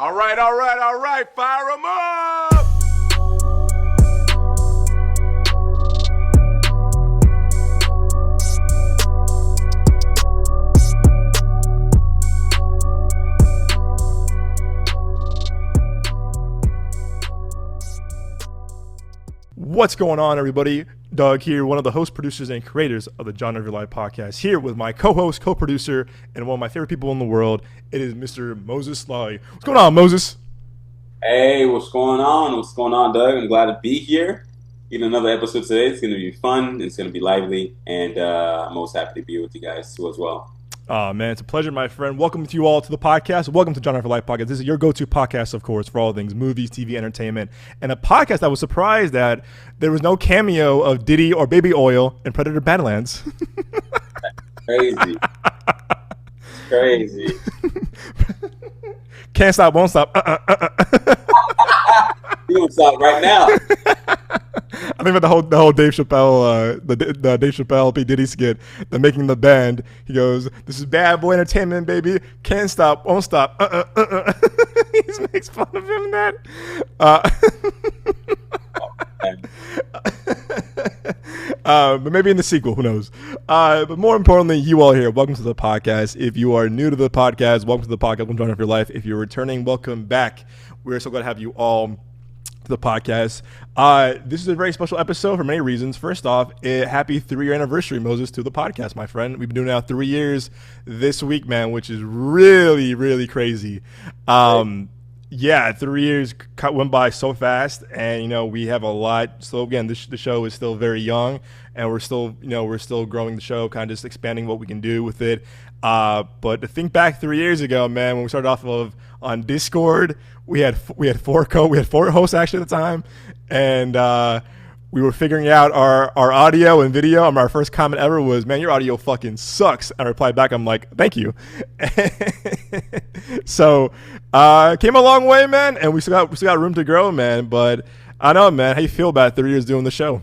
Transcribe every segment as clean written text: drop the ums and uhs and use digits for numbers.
All right. Fire them up. What's going on, everybody? Doug here, one of the host, producers, and creators of the Genre of Your Life podcast, here with my co-host, co-producer, and one of my favorite people in the world. It is Mr. Moses Sly. What's going on, Moses? Hey, what's going on? What's going on, Doug? I'm glad to be here. In another episode today. It's going to be fun. It's going to be lively, and I'm most happy to be with you guys too as well. Oh, man, it's a pleasure, my friend. Welcome to you all to the podcast. Welcome to Genre of Your Life podcast. This is your go-to podcast, of course, for all things movies, TV, entertainment, and a podcast I was surprised that there was no cameo of Diddy or Baby Oil in Predator Badlands. Crazy. Crazy. Can't stop, won't stop. You won't stop right now. I think about the whole Dave Chappelle, the Dave Chappelle P. Diddy skit, the making the band. He goes, "This is bad boy entertainment, baby. Can't stop, won't stop." He just makes fun of him in that. But maybe in the sequel, who knows? But more importantly, you all here, welcome to the podcast. If you are new to the podcast, welcome to the podcast. Welcome to Genre of Your Life. If you're returning, welcome back. We're so glad to have you all to the podcast. This is a very special episode for many reasons. First off, happy 3-year anniversary, Moses, to the podcast, my friend. We've been doing it now 3 years this week, man, which is really, really crazy. Yeah, 3 years went by so fast, and we have a lot. So again, the show is still very young, and we're still growing the show, kind of just expanding what we can do with it. But to think back 3 years ago, man, when we started off on Discord, we had four hosts actually at the time, and we were figuring out our audio and video. Our first comment ever was, "Man, your audio fucking sucks." And I replied back, I'm like, "Thank you." So came a long way, man, and we still got room to grow, man. But I know, man, how you feel about 3 years doing the show?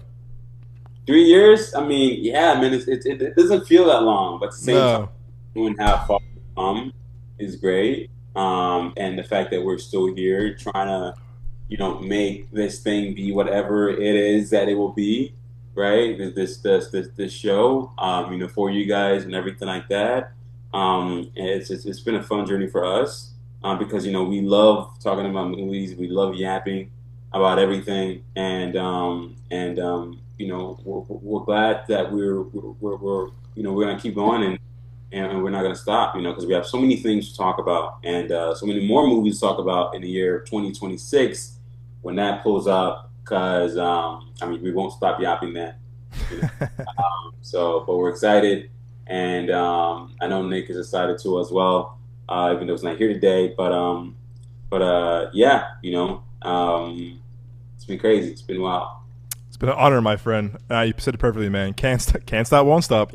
3 years? I mean, yeah, man, it doesn't feel that long, but at the same time, doing how far we've come is great. And the fact that we're still here trying to, make this thing be whatever it is that it will be, right? This show, for you guys and everything like that. It's been a fun journey for us, because we love talking about movies, we love yapping about everything, and we're glad that we're gonna keep going and we're not going to stop, because we have so many things to talk about, and so many more movies to talk about in the year 2026 when that pulls up, because, we won't stop yapping that. But we're excited, and I know Nick is excited too as well, even though he's not here today, but yeah, it's been crazy. It's been wild. It's been an honor, my friend. You said it perfectly, man. Can't stop, won't stop.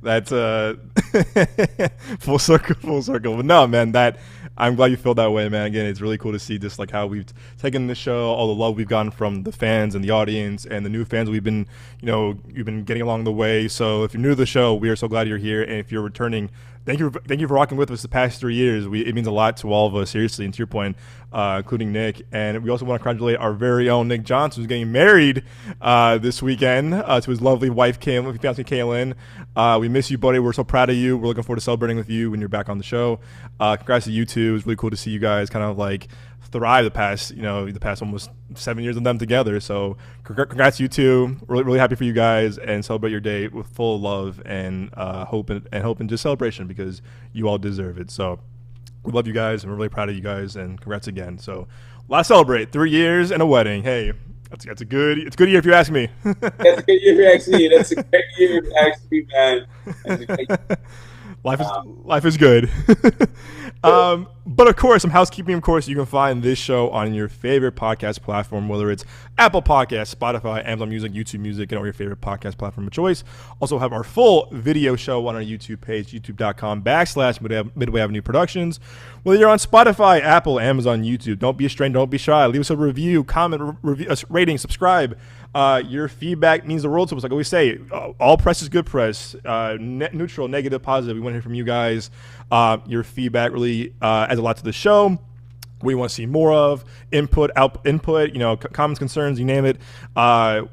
That's full circle. But no, man, I'm glad you feel that way, man. Again, it's really cool to see just like how we've taken the show, all the love we've gotten from the fans and the audience, and the new fans we've been, you've been getting along the way. So if you're new to the show, we are so glad you're here, and if you're returning, thank you for rocking with us the past 3 years. It means a lot to all of us, seriously, and to your point, including Nick. And we also want to congratulate our very own Nick Johnson, who's getting married this weekend to his lovely wife, fiancée Keilyn. We miss you, buddy. We're so proud of you. We're looking forward to celebrating with you when you're back on the show. Congrats to you two. It's really cool to see you guys kind of like thrive the past almost 7 years of them together. So congrats to you two. Really, really happy for you guys, and celebrate your day with full love and hope and just celebration, because you all deserve it. So we love you guys, and we're really proud of you guys, and congrats again. So let's celebrate 3 years and a wedding. Hey, it's a good year if you ask me. That's a good year if you ask me. That's a great year if you ask me, man. That's a great year. Life is good. But of course, some housekeeping. Of course, you can find this show on your favorite podcast platform, whether it's Apple Podcasts, Spotify, Amazon Music, YouTube Music, and all your favorite podcast platform of choice. Also have our full video show on our YouTube page, youtube.com/Midway Avenue Productions. Whether you're on Spotify, Apple, Amazon, YouTube, don't be a stranger, don't be shy. Leave us a review, comment, rating, subscribe. Your feedback means the world to us. Like I always say, all press is good press. Neutral, negative, positive. We want to hear from you guys. Your feedback really adds a lot to the show. what you want to see more of, input, comments, concerns, you name it.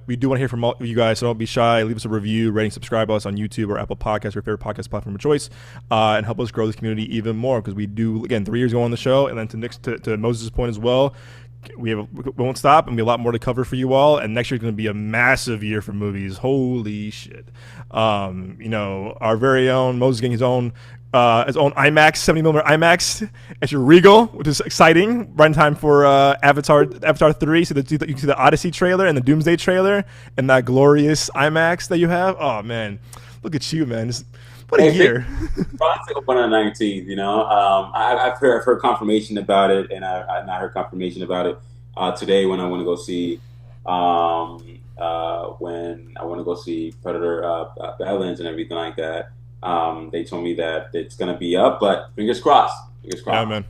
We do want to hear from all of you guys, so don't be shy. Leave us a review, rating, subscribe us on YouTube or Apple Podcasts, your favorite podcast platform of choice, and help us grow this community even more, because we do, again, 3 years ago on the show, and then to Moses' point as well, we won't stop, and be a lot more to cover for you all. And next year is going to be a massive year for movies. Holy shit! Our very own Moses getting his own IMAX 70mm IMAX at your Regal, which is exciting. Right in time for Avatar 3. So you can see the Odyssey trailer and the Doomsday trailer and that glorious IMAX that you have. Oh man, look at you, man! What a year! Probably open on the 19th. I've heard confirmation about it, and I heard confirmation about it today when I want to go see Predator Badlands and everything like that. They told me that it's gonna be up, but fingers crossed. Fingers crossed. Yeah, man.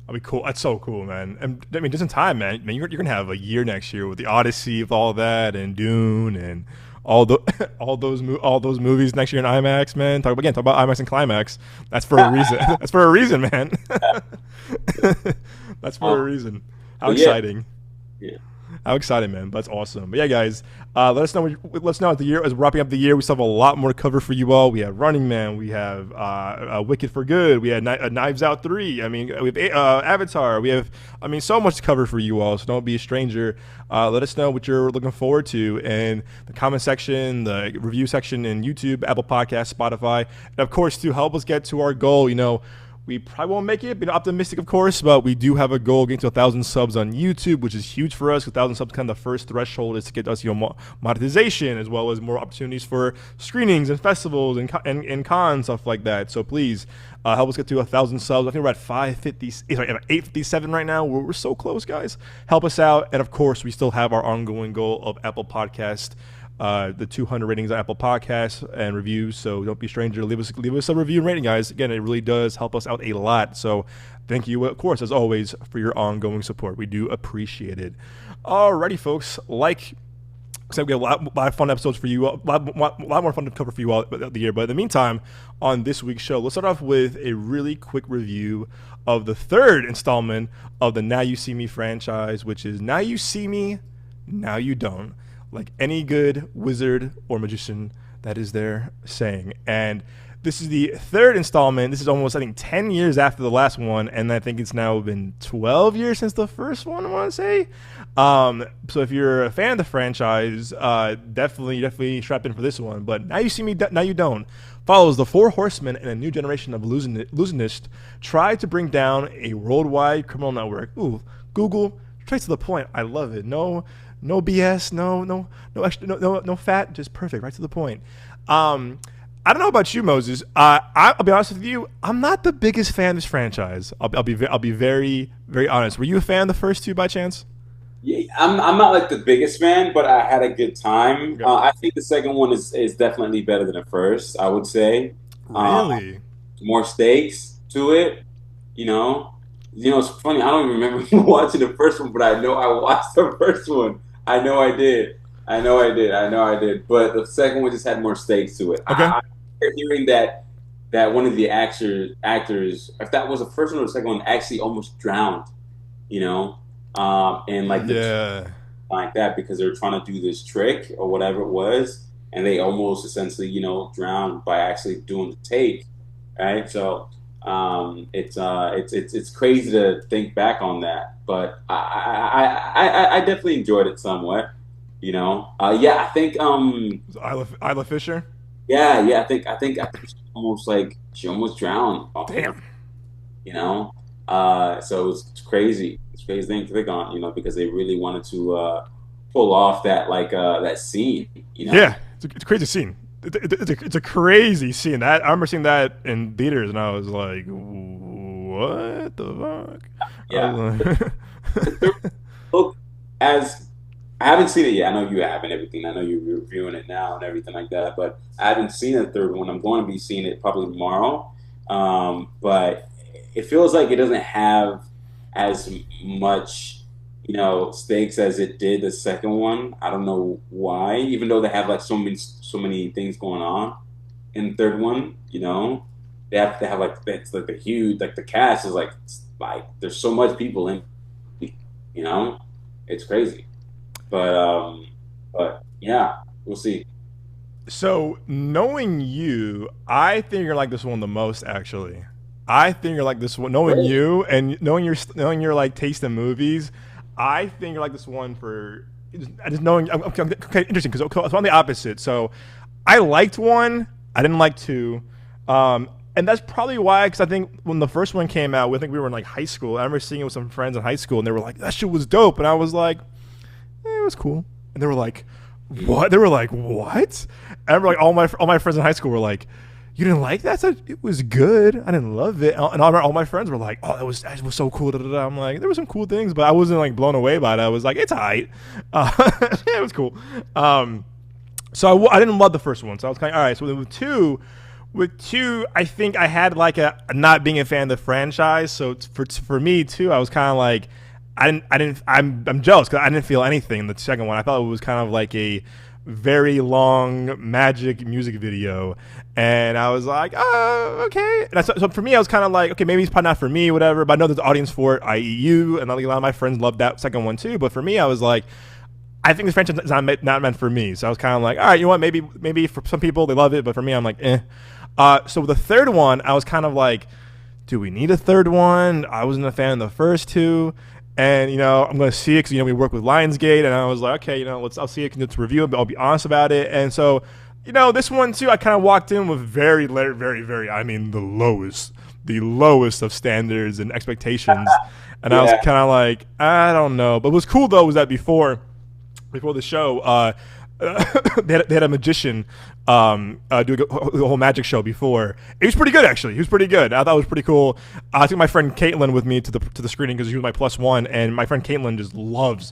That'll be cool. That's so cool, man. And I mean, just in time, man. You're gonna have a year next year with the Odyssey, with all that, and Dune, and all those movies next year in IMAX, man. Talk about IMAX and Climax. That's for a reason. That's for a reason, man. That's for a reason. How exciting! Yeah. How exciting, man. That's awesome. But yeah, guys, let us know at the year, as we're wrapping up the year. We still have a lot more to cover for you all. We have Running Man. We have Wicked for Good. We had Knives Out 3. I mean, we have Avatar. We have, so much to cover for you all. So don't be a stranger. Let us know what you're looking forward to in the comment section, the review section in YouTube, Apple Podcasts, Spotify. And of course, to help us get to our goal, we probably won't make it, being optimistic, of course, but we do have a goal getting to 1,000 subs on YouTube, which is huge for us. 1,000 subs, kind of the first threshold is to get us, monetization, as well as more opportunities for screenings and festivals and cons, stuff like that. So please help us get to 1,000 subs. I think we're at 857 right now. We're so close, guys. Help us out, and of course, we still have our ongoing goal of Apple Podcast. The 200 ratings on Apple Podcasts and reviews. So don't be a stranger. Leave us a review and rating, guys. Again, it really does help us out a lot. So thank you, of course, as always, for your ongoing support. We do appreciate it. Alrighty, folks. So we have a lot of fun episodes for you. A lot more fun to cover for you all the year. But in the meantime, on this week's show, let's start off with a really quick review of the third installment of the Now You See Me franchise, which is Now You See Me, Now You Don't. Like any good wizard or magician that is their saying. And this is the third installment. This is almost, I think, 10 years after the last one, and I think it's now been 12 years since the first one, I want to say. So if you're a fan of the franchise, definitely strap in for this one. But Now You See Me, Now You Don't follows the four horsemen and a new generation of illusionists try to bring down a worldwide criminal network. Ooh, Google, straight to the point. I love it. No BS, no extra, no fat, just perfect, right to the point. I don't know about you, Moses. I'll be honest with you. I'm not the biggest fan of this franchise. I'll be very, very honest. Were you a fan of the first two by chance? Yeah, I'm not like the biggest fan, but I had a good time. Okay. I think the second one is definitely better than the first, I would say. Really? More stakes to it, it's funny. I don't even remember watching the first one, but I know I watched the first one. I know I did. But the second one just had more stakes to it. Okay. I hearing that one of the actors, if that was the first one or the second one, actually almost drowned. And like like that, because they were trying to do this trick or whatever it was, and they almost essentially drowned by actually doing the take. Right. So. It's crazy to think back on that, but I definitely enjoyed it somewhat, I think Isla Fisher. I think she almost drowned. Damn. So it's crazy. It's a crazy thing to think on, because they really wanted to pull off that that scene. Yeah, it's a crazy scene. It's a crazy scene. I remember seeing that in theaters, and I was like, "What the fuck?" Yeah. Look, as I haven't seen it yet. I know you have and everything. I know you're reviewing it now and everything like that. But I haven't seen the third one. I'm going to be seeing it probably tomorrow. But it feels like it doesn't have as much stakes as it did the second one. I don't know why, even though they have like so many things going on in the third one, they have to have it's like the huge, like the cast is like like there's so much people in, you know, it's crazy. But yeah, we'll see. So knowing you, I think you're like this one the most. Actually, I think you're like this one. Knowing Great. you and knowing your like taste in movies, I think you're like this one for just knowing. Okay, interesting because it's on the opposite. So I liked one. I didn't like two. And that's probably why, because I think when the first one came out, I think we were in like high school. I remember seeing it with some friends in high school, and they were like, "That shit was dope," and I was like, it was cool. And they were like, what? They were like, what? I remember like all my friends in high school were like, you didn't like that? I said, it was good. I didn't love it. And all my friends were like, oh, that was so cool. Da, da, da. I'm like, there were some cool things, but I wasn't like blown away by it. I was like, it's alright. Yeah, it was cool. So I didn't love the first one. So I was kind of all right. So with two, I think I had like a not being a fan of the franchise. So for me too, I was kind of like, I'm jealous because I didn't feel anything in the second one. I thought it was kind of like a very long magic music video, and I was like, oh, okay. And so for me, I was kind of like, okay, maybe it's probably not for me, whatever. But I know there's an audience for it, i.e., you, and a lot of my friends loved that second one too. But for me, I was like, I think this franchise is not meant for me. So I was kind of like, all right, you know what? Maybe for some people they love it, but for me, I'm like, eh. So the third one, I was kind of like, do we need a third one? I wasn't a fan of the first two. And I'm going to see it because we work with Lionsgate, and I was like, okay, I'll see it, let's review it, but I'll be honest about it. And so, this one too, I kind of walked in with very, very, very, I mean, the lowest of standards and expectations, and I was Yeah. kind of like, I don't know. But what was cool though was that before the show, they had a magician do a whole magic show before. It was pretty good actually. He was pretty good. I thought it was pretty cool. I took my friend Keilyn with me to the screening because she was my plus one, and my friend Keilyn just loves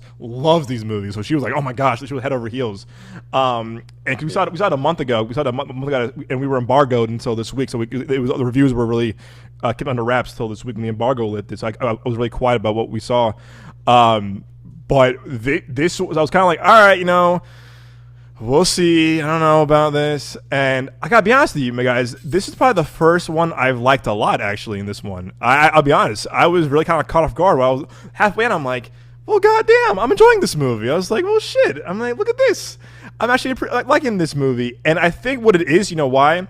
these movies. So she was like, oh my gosh, she was head over heels. And we saw it a month ago. We saw it a month ago, and we were embargoed until this week. So the reviews were really kept under wraps until this week when the embargo lifted. So I was really quiet about what we saw. But this was, I was kind of like, all right, we'll see. I don't know about this. And I gotta be honest with you, my guys. This is probably the first one I've liked a lot, actually, in this one. I'll be honest. I was really kind of caught off guard. While I was halfway in, I'm like, well, goddamn, I'm enjoying this movie. I was like, well, shit. I'm like, look at this. I'm actually liking this movie. And I think what it is, why?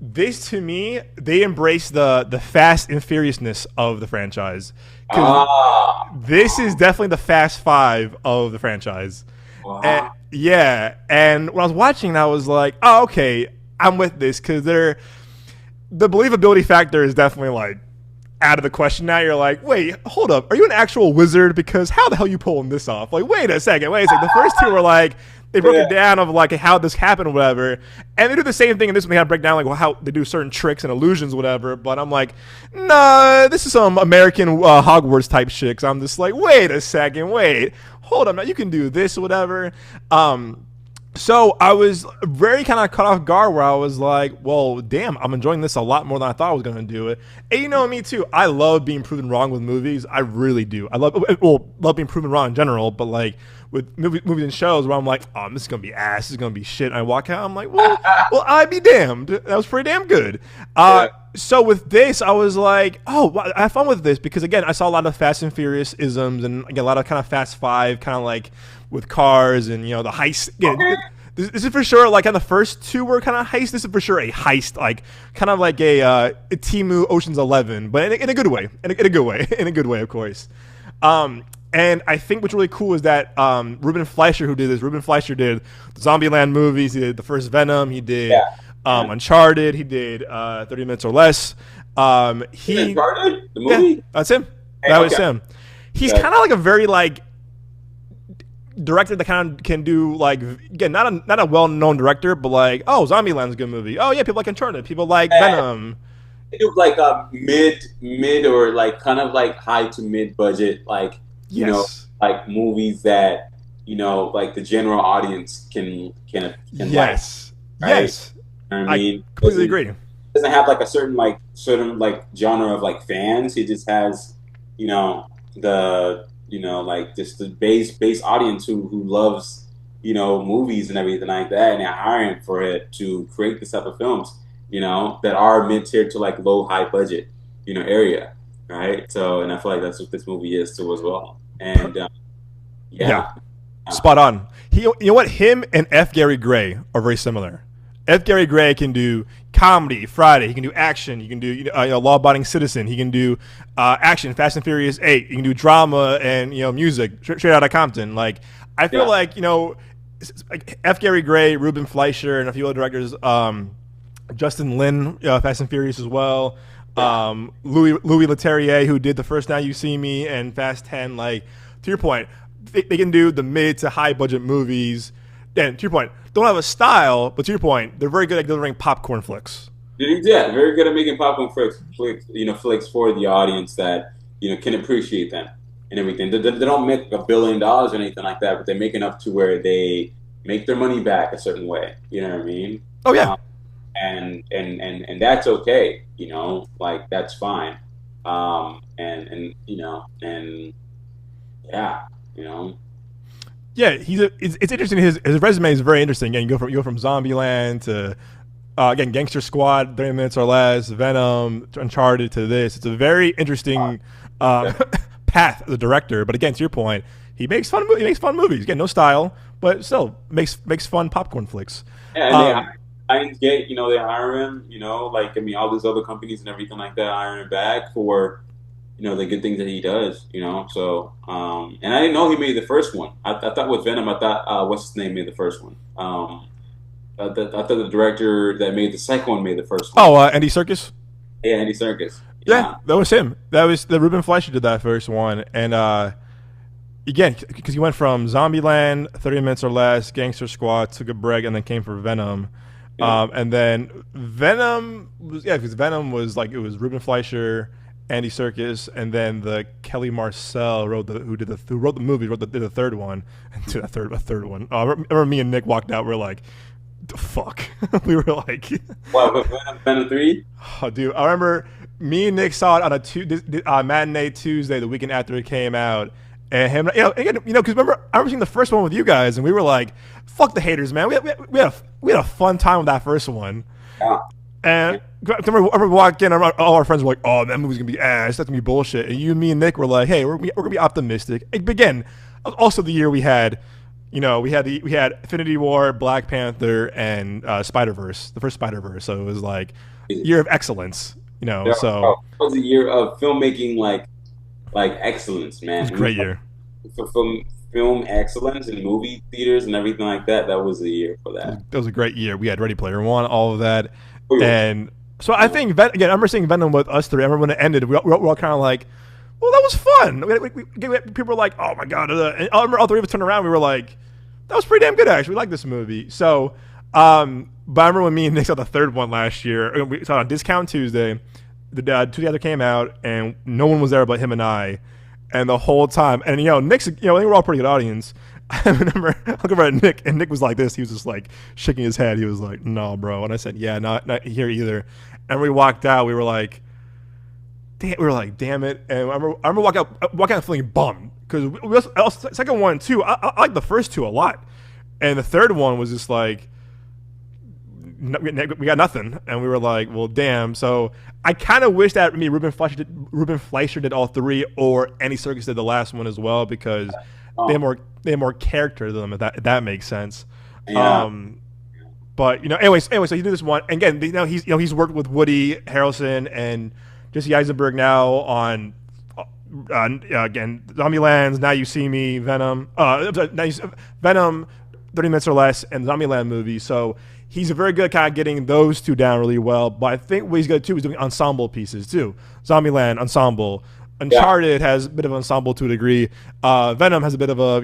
This, to me, they embrace the fast and furiousness of the franchise. Because Ah, this is definitely the Fast Five of the franchise. And wow. yeah, and when I was watching, I was like, oh, okay, I'm with this because the believability factor is definitely like out of the question now. You're like, wait, hold up, are you an actual wizard? Because how the hell are you pulling this off? Like, wait a second. The first two were like they broke Yeah. it down of like how this happened or whatever, and they do the same thing in this one. They kind of break down like how they do certain tricks and illusions, whatever. But I'm like, nah, this is some American Hogwarts type shit. 'Cause I'm just like, wait a second, wait, hold up, now you can do this or whatever. So I was very kind of caught off guard where I was like, well, damn, I'm enjoying this a lot more than I thought I was going to do it. And me too. I love being proven wrong with movies. I really do. I love being proven wrong in general, but like with movies and shows where I'm like, oh, this is going to be ass. This is going to be shit. And I walk out, I'm like, well, I'd be damned. That was pretty damn good. Yeah. So with this, I was like, oh, well, I have fun with this because again, I saw a lot of Fast and Furious isms and again, a lot of kind of Fast Five, kind of like with cars and the heist. Again, Okay. this is for sure like on the first two were kind of heist. This is for sure a heist, like kind of like a Timu Ocean's 11, but in a good way, in a good way, in a good way, of course. And I think what's really cool is that Ruben Fleischer, who did this, Ruben Fleischer did the Zombieland movies. He did the first Venom. He did Yeah. Uncharted. He did 30 Minutes or Less. He Uncharted, the Yeah, movie. that's him. Hey, That was okay. him. He's Okay. kind of like a very like director that kind of can do like again not a well known director, but like Zombieland's a good movie. Oh yeah, people like Uncharted. People like Venom. It was like a mid or like kind of like high to mid budget, like Yes. like movies that like the general audience can like, Yes. right? Yes. You know what I I mean? completely agree. Doesn't have like a certain like genre of like fans. He just has the like just the base audience who loves movies and everything like that, and they're hiring for it to create this type of films that are mid tier to like low high budget area. right? So, and I feel like that's what this movie is too as well. And Yeah, yeah, spot on. You know what? Him and F. Gary Gray are very similar. F. Gary Gray can do comedy, Friday. He can do action. He can do law-abiding citizen. He can do action, Fast and Furious 8. He can do drama and music, straight out of Compton. Like I feel yeah, like like F. Gary Gray, Ruben Fleischer, and a few other directors. Justin Lin, Fast and Furious as well. yeah, Louis Leterrier, who did the first Now You See Me and Fast 10. Like to your point, they can do the mid to high budget movies. And to your point, don't have a style, but to your point, they're very good at delivering popcorn flicks. yeah. Very good at making popcorn flicks for the audience that can appreciate them and everything. They don't make $1 billion or anything like that, but they make enough to where they make their money back a certain way. You know what I mean? Oh yeah, And that's okay. Like that's fine. And yeah, yeah. It's interesting. His resume is very interesting. Again, you go from Zombieland to again Gangster Squad, 30 Minutes or Less, Venom, Uncharted to this. It's a very interesting yeah, path as a director. But again, to your point, he makes fun movies. Again, no style, but still makes fun popcorn flicks. and Lionsgate, they hire him. Like I mean, all these other companies and everything like that hire him back for the good things that he does. So and I didn't know he made the first one. I thought with Venom, I thought what's his name made the first one. I thought the director that made the second one made the first one. Oh, Andy Serkis. Yeah, Andy Serkis. Yeah, that was him. That was the Ruben Fleischer did that first one, and again, because he went from Zombieland, 30 Minutes or Less, Gangster Squad, took a break, and then came for Venom. Yeah. And then Venom was because Venom was like it was Ruben Fleischer, Andy Serkis, and then the Kelly Marcel who wrote the movie, did the third one, and did a third one. I remember me and Nick walked out. We're like, the fuck. We were like, What, Venom 3? oh, dude. I remember me and Nick saw it on a matinee Tuesday, the weekend after it came out. And him, because remember, I remember seeing the first one with you guys, and we were like, "Fuck the haters, man." We had a fun time with that first one. Yeah. And I remember walking in, all our friends were like, "Oh, that movie's gonna be ass. That's gonna be bullshit." And you, me, and Nick were like, "Hey, we're gonna be optimistic." Again, also the year we had, we had Infinity War, Black Panther, and Spider-Verse, the first Spider-Verse. So it was like year of excellence. Yeah, So it was a year of filmmaking, like excellence, it was man. a great year. For film excellence in movie theaters and everything like that. That was the year for that. That was a great year. We had Ready Player One, all of that. Oh, yeah. And so I think, again, I remember seeing Venom with us three. I remember when it ended, we're all kind of like, well, that was fun. People were like, oh my God. And I remember all three of us turned around. We were like, that was pretty damn good, actually. We like this movie. So, but I remember when me and Nick saw the third one last year. We saw it on Discount Tuesday. The Tuesday after came out, and no one was there but him and I. And the whole time, and Nick's, I think we're all pretty good audience. I remember I looked over at Nick, and Nick was like this. He was just like shaking his head. He was like, "No, bro." And I said, "Yeah, not here either." And we walked out. We were like, "Damn it!" And I remember walking out feeling bummed because second one too. I like the first two a lot, and the third one was just like, we got nothing, and we were like, well, damn. So I kind of wish that Ruben Fleischer did all three, or Andy Serkis did the last one as well, because they have more character to them. If that makes sense. Yeah. But anyway, so he did this one, and again, he's worked with Woody Harrelson and Jesse Eisenberg now on again Zombieland, Now You See Me, Venom, Venom, 30 Minutes or Less, and Zombieland movie. So he's a very good kind of getting those two down really well. But I think what he's good too is doing ensemble pieces too. Zombieland ensemble. Uncharted has a bit of an ensemble to a degree. Venom has a bit of a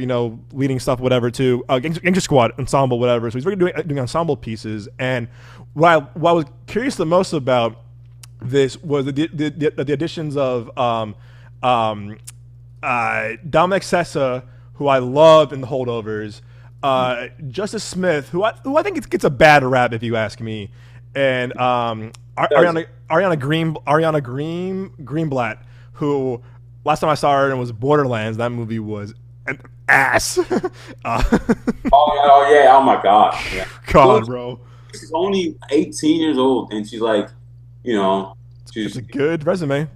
leading stuff, whatever too. Gangster Squad ensemble, whatever. So he's really doing ensemble pieces. And what I was curious the most about this was the additions of Dominic Sessa, who I love in The Holdovers. Justice Smith, who I think gets a bad rap if you ask me, and Ariana Greenblatt, who last time I saw her was Borderlands. That movie was an ass. Oh yeah, oh my God, yeah. God, bro. She's only 18 years old, and she's like, It's a good resume.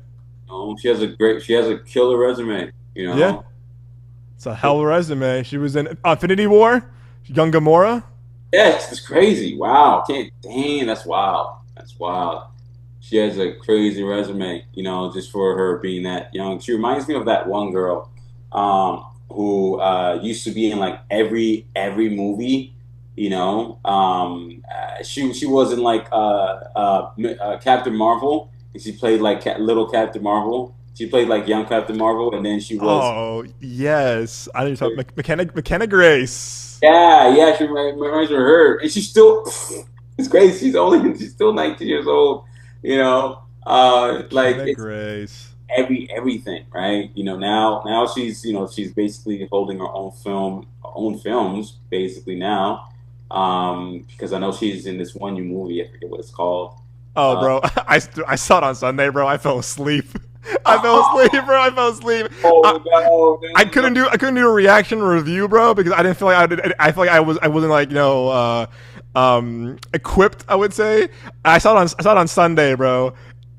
she has a killer resume. You Yeah, know, it's a hell of a resume. She was in Infinity War, young Gamora. yeah, it's crazy. Wow, can't dang, that's wild. That's wild. She has a crazy resume. Just for her being that young. She reminds me of that one girl, who used to be in like every movie. She was in like Captain Marvel, and she played like little Captain Marvel. She played like young Captain Marvel, and then she was. Oh yes, I need to talk McKenna Grace. Yeah, she reminds me of her, and she's still. It's crazy. She's still 19 years old. Like McKenna it's Grace. everything, right? Now she's basically holding her own films, basically now. Because I know she's in this one new movie. I forget what it's called. Oh, Uh, bro, I saw it on Sunday, bro. I fell asleep. I fell asleep, bro. I fell asleep. I, oh no, I couldn't do a reaction review, bro, because I didn't feel like I feel like I wasn't like equipped. I would say I saw it on Sunday, bro.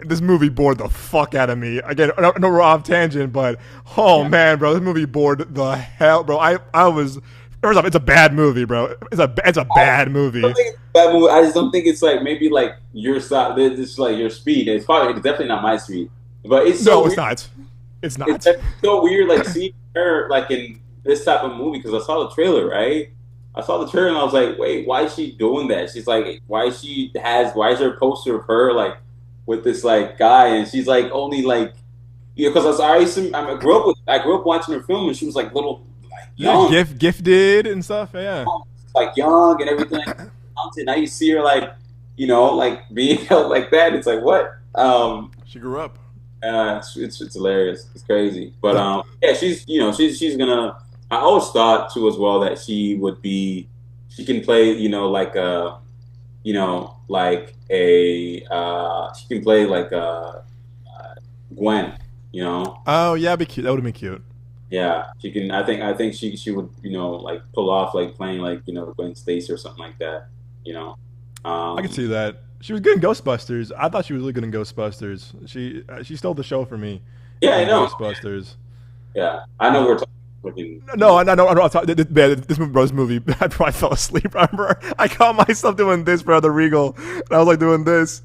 This movie bored the fuck out of me. Again, no, we're off tangent, but oh man, bro, this movie bored the hell, bro. I was first off, it's a bad movie, bro. It's a bad don't movie. think it's a bad movie. I just don't think it's like maybe like your style. It's like your speed. It's definitely not my speed. But it's so No, it's weird. not. It's It's not. so weird, like seeing her like in this type of movie because I saw the trailer, right? I saw the trailer and I was like, wait, why is she doing that? She's like, why is there a poster of her like with this like guy and she's like only like because I grew up watching her film and she was like little like Yeah, young, gifted and stuff. Yeah, like young and everything like talented. Now you see her like like being held like that. It's like what? she grew up. It's hilarious. It's crazy. But yeah, she's gonna. I always thought too as well that she would be. She can play, like she can play like Gwen. You know, Oh yeah, be cute. That would have been cute. yeah, she can. I think she would like pull off like playing like Gwen Stacy or something like that. You know, I could um, see that. She was good in Ghostbusters. I thought she was really good in Ghostbusters. She stole the show for me yeah, I in know. Ghostbusters. Yeah, I know we're talking. No, I know. I know. This movie, bro. This movie. I probably fell asleep. I remember I caught myself doing this, bro. The Regal, and I was like doing this,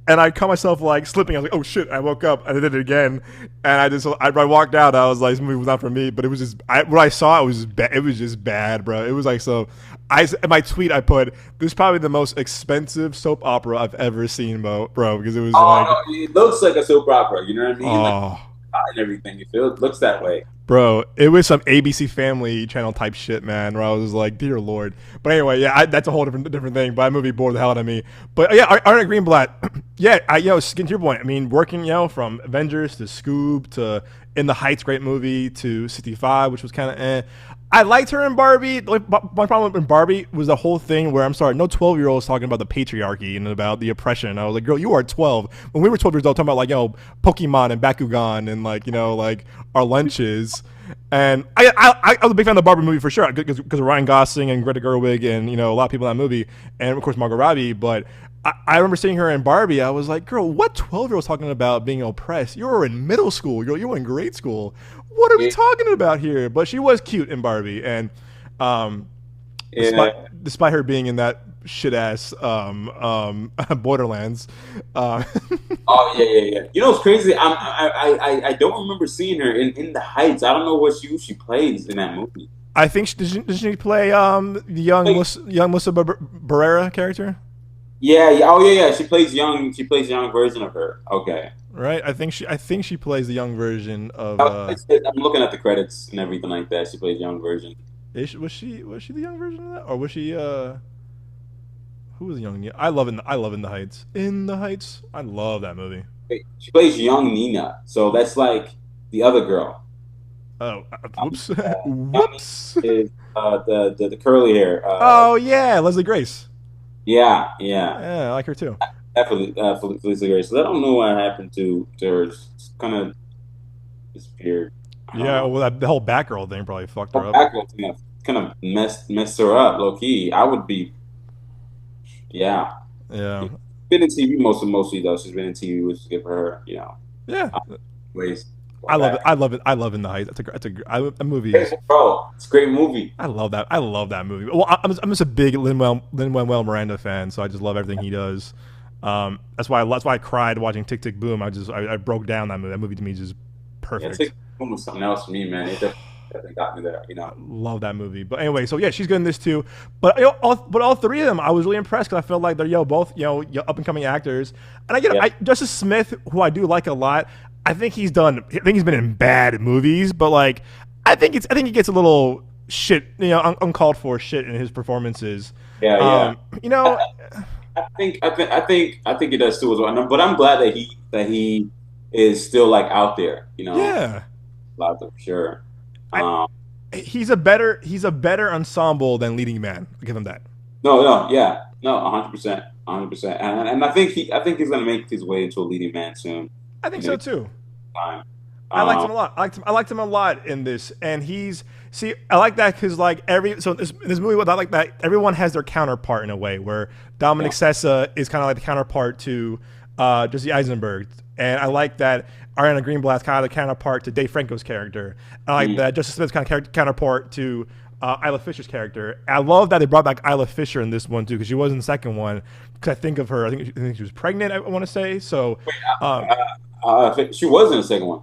and I caught myself like slipping. I was like, oh shit! I woke up and I did it again, and I walked out. I was like, this movie was not for me. But it was just what I saw. It was just it was just bad, bro. It was like so. In my tweet I put this is probably the most expensive soap opera I've ever seen, bro. Because it was Oh like, no, it looks like a soap opera. You know what I mean? Like oh, and everything. You feel it looks that way. bro, it was some ABC Family Channel type shit, man. Where I was like, dear lord. But anyway, yeah, that's a whole different thing. But that movie bored the hell out of me. But yeah, Arnold Greenblatt, yeah, skin to your point. I mean, working from Avengers to Scoob to In the Heights, great movie, to 65, which was kind of eh. I liked her in Barbie. Like, my problem in Barbie was the whole thing where I'm sorry, no 12-year-old is talking about the patriarchy and about the oppression. I was like, girl, you are 12. When we were 12 years old, talking about like Pokemon and Bakugan and like like our lunches. And I was a big fan of the Barbie movie for sure because of Ryan Gosling and Greta Gerwig and a lot of people in that movie and of course Margot Robbie. But I remember seeing her in Barbie. I was like, girl, what 12-year-old is talking about being oppressed? You were in middle school. You were in grade school. What are we Yeah, talking about here? But she was cute in Barbie, and um, yeah. despite her being in that shit ass Borderlands, uh, Oh yeah, yeah, yeah. You know what's crazy? I don't remember seeing her in the Heights. I don't know what she plays in that movie. I think does she play the Like, young Melissa Barrera character? yeah, yeah. Oh yeah, yeah. She plays young. She plays young version of her. Okay. Right, I think she plays the young version of I'm looking at the credits and everything like that. She plays young version. was she the young version of that or was she who was the young I love In the Heights. In the Heights. I love that movie. Wait, she plays young Nina. So that's like the other girl. Oh, Um, whoops. young Nina Whoops. is the curly hair. Oh yeah, Leslie Grace. Yeah, yeah. Yeah, I like her too. Definitely, Felicia Grace. I don't know what happened to her. It's kind of disappeared. Yeah, well, the whole Batgirl thing probably fucked Her her up. background kind of messed her up, low key. I would be, yeah. Yeah, Been in TV mostly though. She's been in TV, which is good for her. yeah. ways. I Going love it. back. I love it. I love In the Heights. That movie is. Bro, it's a great movie. I love that. I love that movie. Well, I'm just a big Lin-Manuel Miranda fan, so I just love everything he does. That's why I cried watching Tick Tick Boom. I broke down that movie. That movie to me is just Yeah, perfect. Tick Boom was something else for me, man. It definitely got me there. You know. Love that movie. But anyway, so yeah, she's good in this too. But all three of them, I was really impressed because I felt like they're both up and coming actors. And Yeah. Justice Smith, who I do like a lot. I think he's been in bad movies, but like I think he gets a little shit, uncalled for shit in his performances. Yeah, yeah. You know, I think it does too as well. But I'm glad that he is still like out there. You know, yeah. out there for sure. I, Um, he's a better ensemble than leading man. I'll give him that. no, no, yeah, no, 100%, 100%. And I think he's gonna make his way into a leading man soon. I think You know, so too. time. I liked Um, him a lot. I liked him a lot in this, and I like that because like this movie, I like that everyone has their counterpart in a way. Where Dominic yeah. Sessa is kind of like the counterpart to Jesse Eisenberg, and I like that Ariana Greenblatt's kind of the counterpart to Dave Franco's character. I like Mm. that Justice Smith's kind of counterpart to Isla Fisher's character. I love that they brought back Isla Fisher in this one too because she was in the second one. Because I think of her, I think she was pregnant. I want to say so. Um, I think she was in the second one.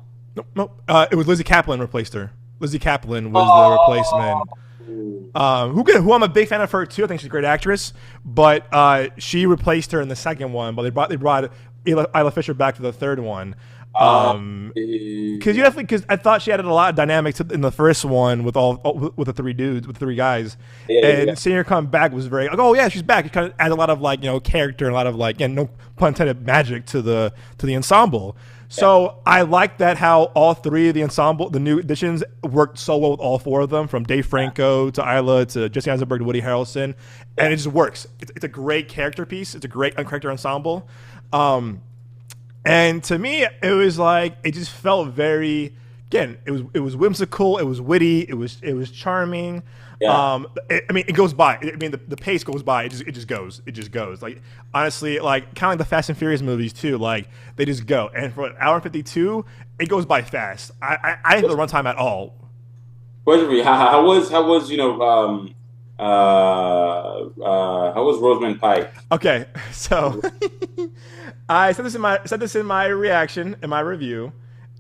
no, it was Lizzie Kaplan replaced her. Lizzie Kaplan was the Oh, replacement. Who I'm a big fan of her too. I think she's a great actress, but she replaced her in the second one. But they brought Isla Fisher back for the third one. Because yeah, I thought she added a lot of dynamics in the first one with the three dudes, with the three guys, yeah, yeah. and seeing her come back was very like, oh yeah, she's back. It kind of adds a lot of like character and a lot of like no pun intended magic to the ensemble. So I like that how all three of the ensemble, the new additions, worked so well with all four of them, from Dave Franco to Isla to Jesse Eisenberg to Woody Harrelson, and it just works. It's a great character piece. It's a great character ensemble. And to me, it was like it just felt very. Again, it was whimsical. It was witty. It was charming. Yeah. It goes by. The pace goes by. It just goes. It just goes. Like honestly, like kind of like the Fast and Furious movies too. Like they just go. And for an hour and 52, it goes by fast. I didn't feel the runtime at all. Question for you: how was how was Rosamund Pike? Okay, so I said this in my reaction in my review,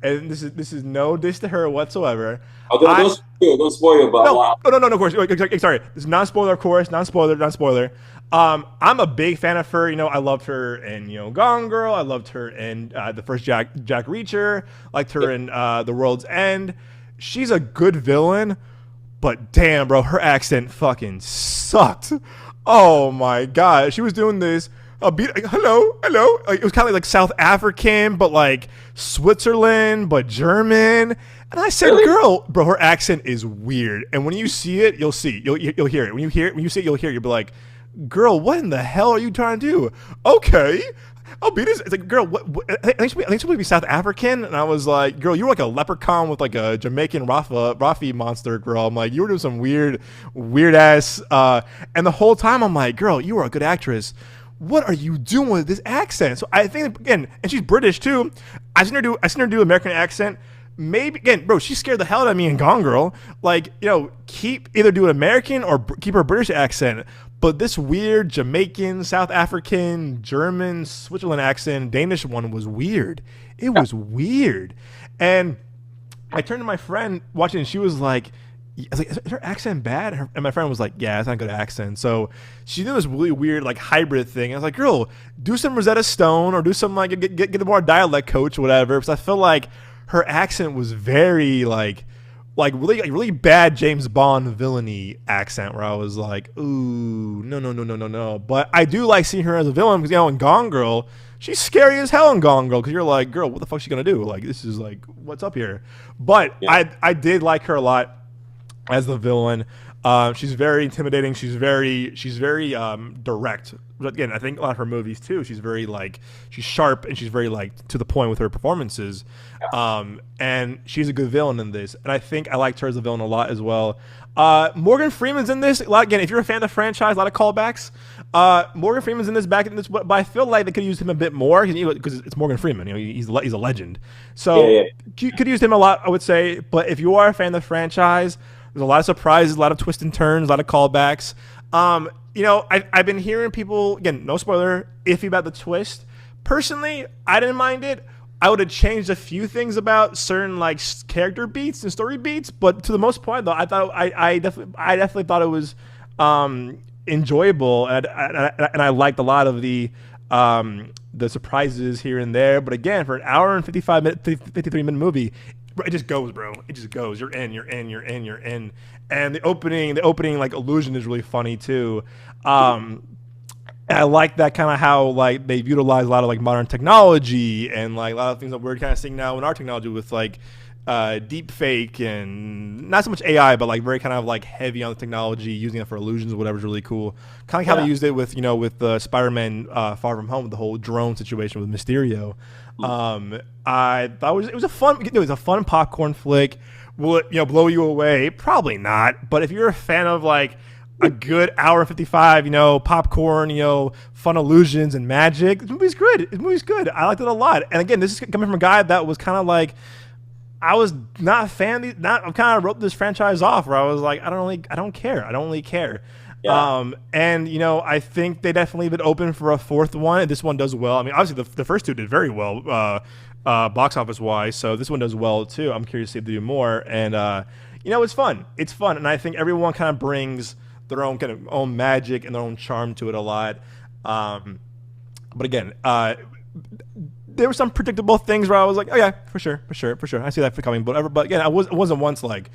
and this is no diss to her whatsoever. Oh, don't spoil, but No, no, of course. Sorry, this is non-spoiler, of course. Non-spoiler. I'm a big fan of her. I loved her in Gone Girl. I loved her in the first Jack Reacher. Liked her in The World's End. She's a good villain, but damn, bro, her accent fucking sucked. Oh my god, she was doing this. Hello. Like, it was kind of like South African, but like Switzerland, but German. And I said, Really? "Girl, bro, her accent is weird." And when you see it, you'll see. You'll hear it. When you see it, you'll hear it. You'll be like, "Girl, what in the hell are you trying to do?" Okay, I'll be this. It's like, girl, what I think she's supposed to be South African, and I was like, "Girl, you were like a leprechaun with like a Jamaican Rafi monster, girl." I'm like, you were doing some weird ass. And the whole time, I'm like, "Girl, you are a good actress. What are you doing with this accent?" So I think again, and she's British too. I seen her do American accent. Maybe again, bro, she scared the hell out of me in Gone Girl. Like, either do an American or keep her British accent. But this weird Jamaican, South African, German, Switzerland accent, Danish one was weird. It was weird. And I turned to my friend watching, and she was like, I was like, "Is her accent bad?" And my friend was like, "Yeah, it's not a good accent." So she did this really weird like hybrid thing. I was like, "Girl, do some Rosetta Stone or do some like get a more dialect coach or whatever." Because I feel like her accent was very like really bad James Bond villainy accent, where I was like, "Ooh, no." But I do like seeing her as a villain because in Gone Girl, she's scary as hell in Gone Girl because you're like, "Girl, what the fuck's she gonna do? Like, this is like, what's up here?" But Yeah. I did like her a lot as the villain. She's very intimidating. She's very direct. But again, I think a lot of her movies too. She's very like she's sharp and she's very like to the point with her performances. And she's a good villain in this. And I think I liked her as a villain a lot as well. Morgan Freeman's in this. Again, if you're a fan of the franchise, a lot of callbacks. Morgan Freeman's in this back in this, but I feel like they could use him a bit more because it's Morgan Freeman. He's a legend. So could use him a lot, I would say. But if you are a fan of the franchise, there's a lot of surprises, a lot of twists and turns, a lot of callbacks. I've been hearing people, again, no spoiler, iffy about the twist. Personally, I didn't mind it. I would have changed a few things about certain like character beats and story beats, but to the most part, though, I thought I definitely thought it was enjoyable, and I liked a lot of the surprises here and there. But again, for an hour and 53-minute movie, it just goes, bro. It just goes. You're in. And the opening like illusion is really funny too. And I like that kind of how like they've utilized a lot of like modern technology and like a lot of things that we're kind of seeing now in our technology with like deep fake and not so much AI, but like very kind of like heavy on the technology, using it for illusions or whatever is really cool. Kind of like how they used it with with Spider-Man Far From Home, with the whole drone situation with Mysterio. I thought it was a fun popcorn flick. Will it blow you away? Probably not. But if you're a fan of like a good hour and 55, popcorn, fun illusions and magic, this movie's good. I liked it a lot. And again, this is coming from a guy that was kind of like, I was not a fan. I kind of wrote this franchise off where I was like, I don't really care. Yeah. I think they definitely leave it open for a fourth one. And this one does well. I mean, obviously the first two did very well, box office wise. So this one does well too. I'm curious to see if they do more. And it's fun. It's fun, and I think everyone kind of brings their own kind of own magic and their own charm to it a lot. But again, there were some predictable things where I was like, oh yeah, for sure. I see that coming, whatever. But again, I wasn't once like,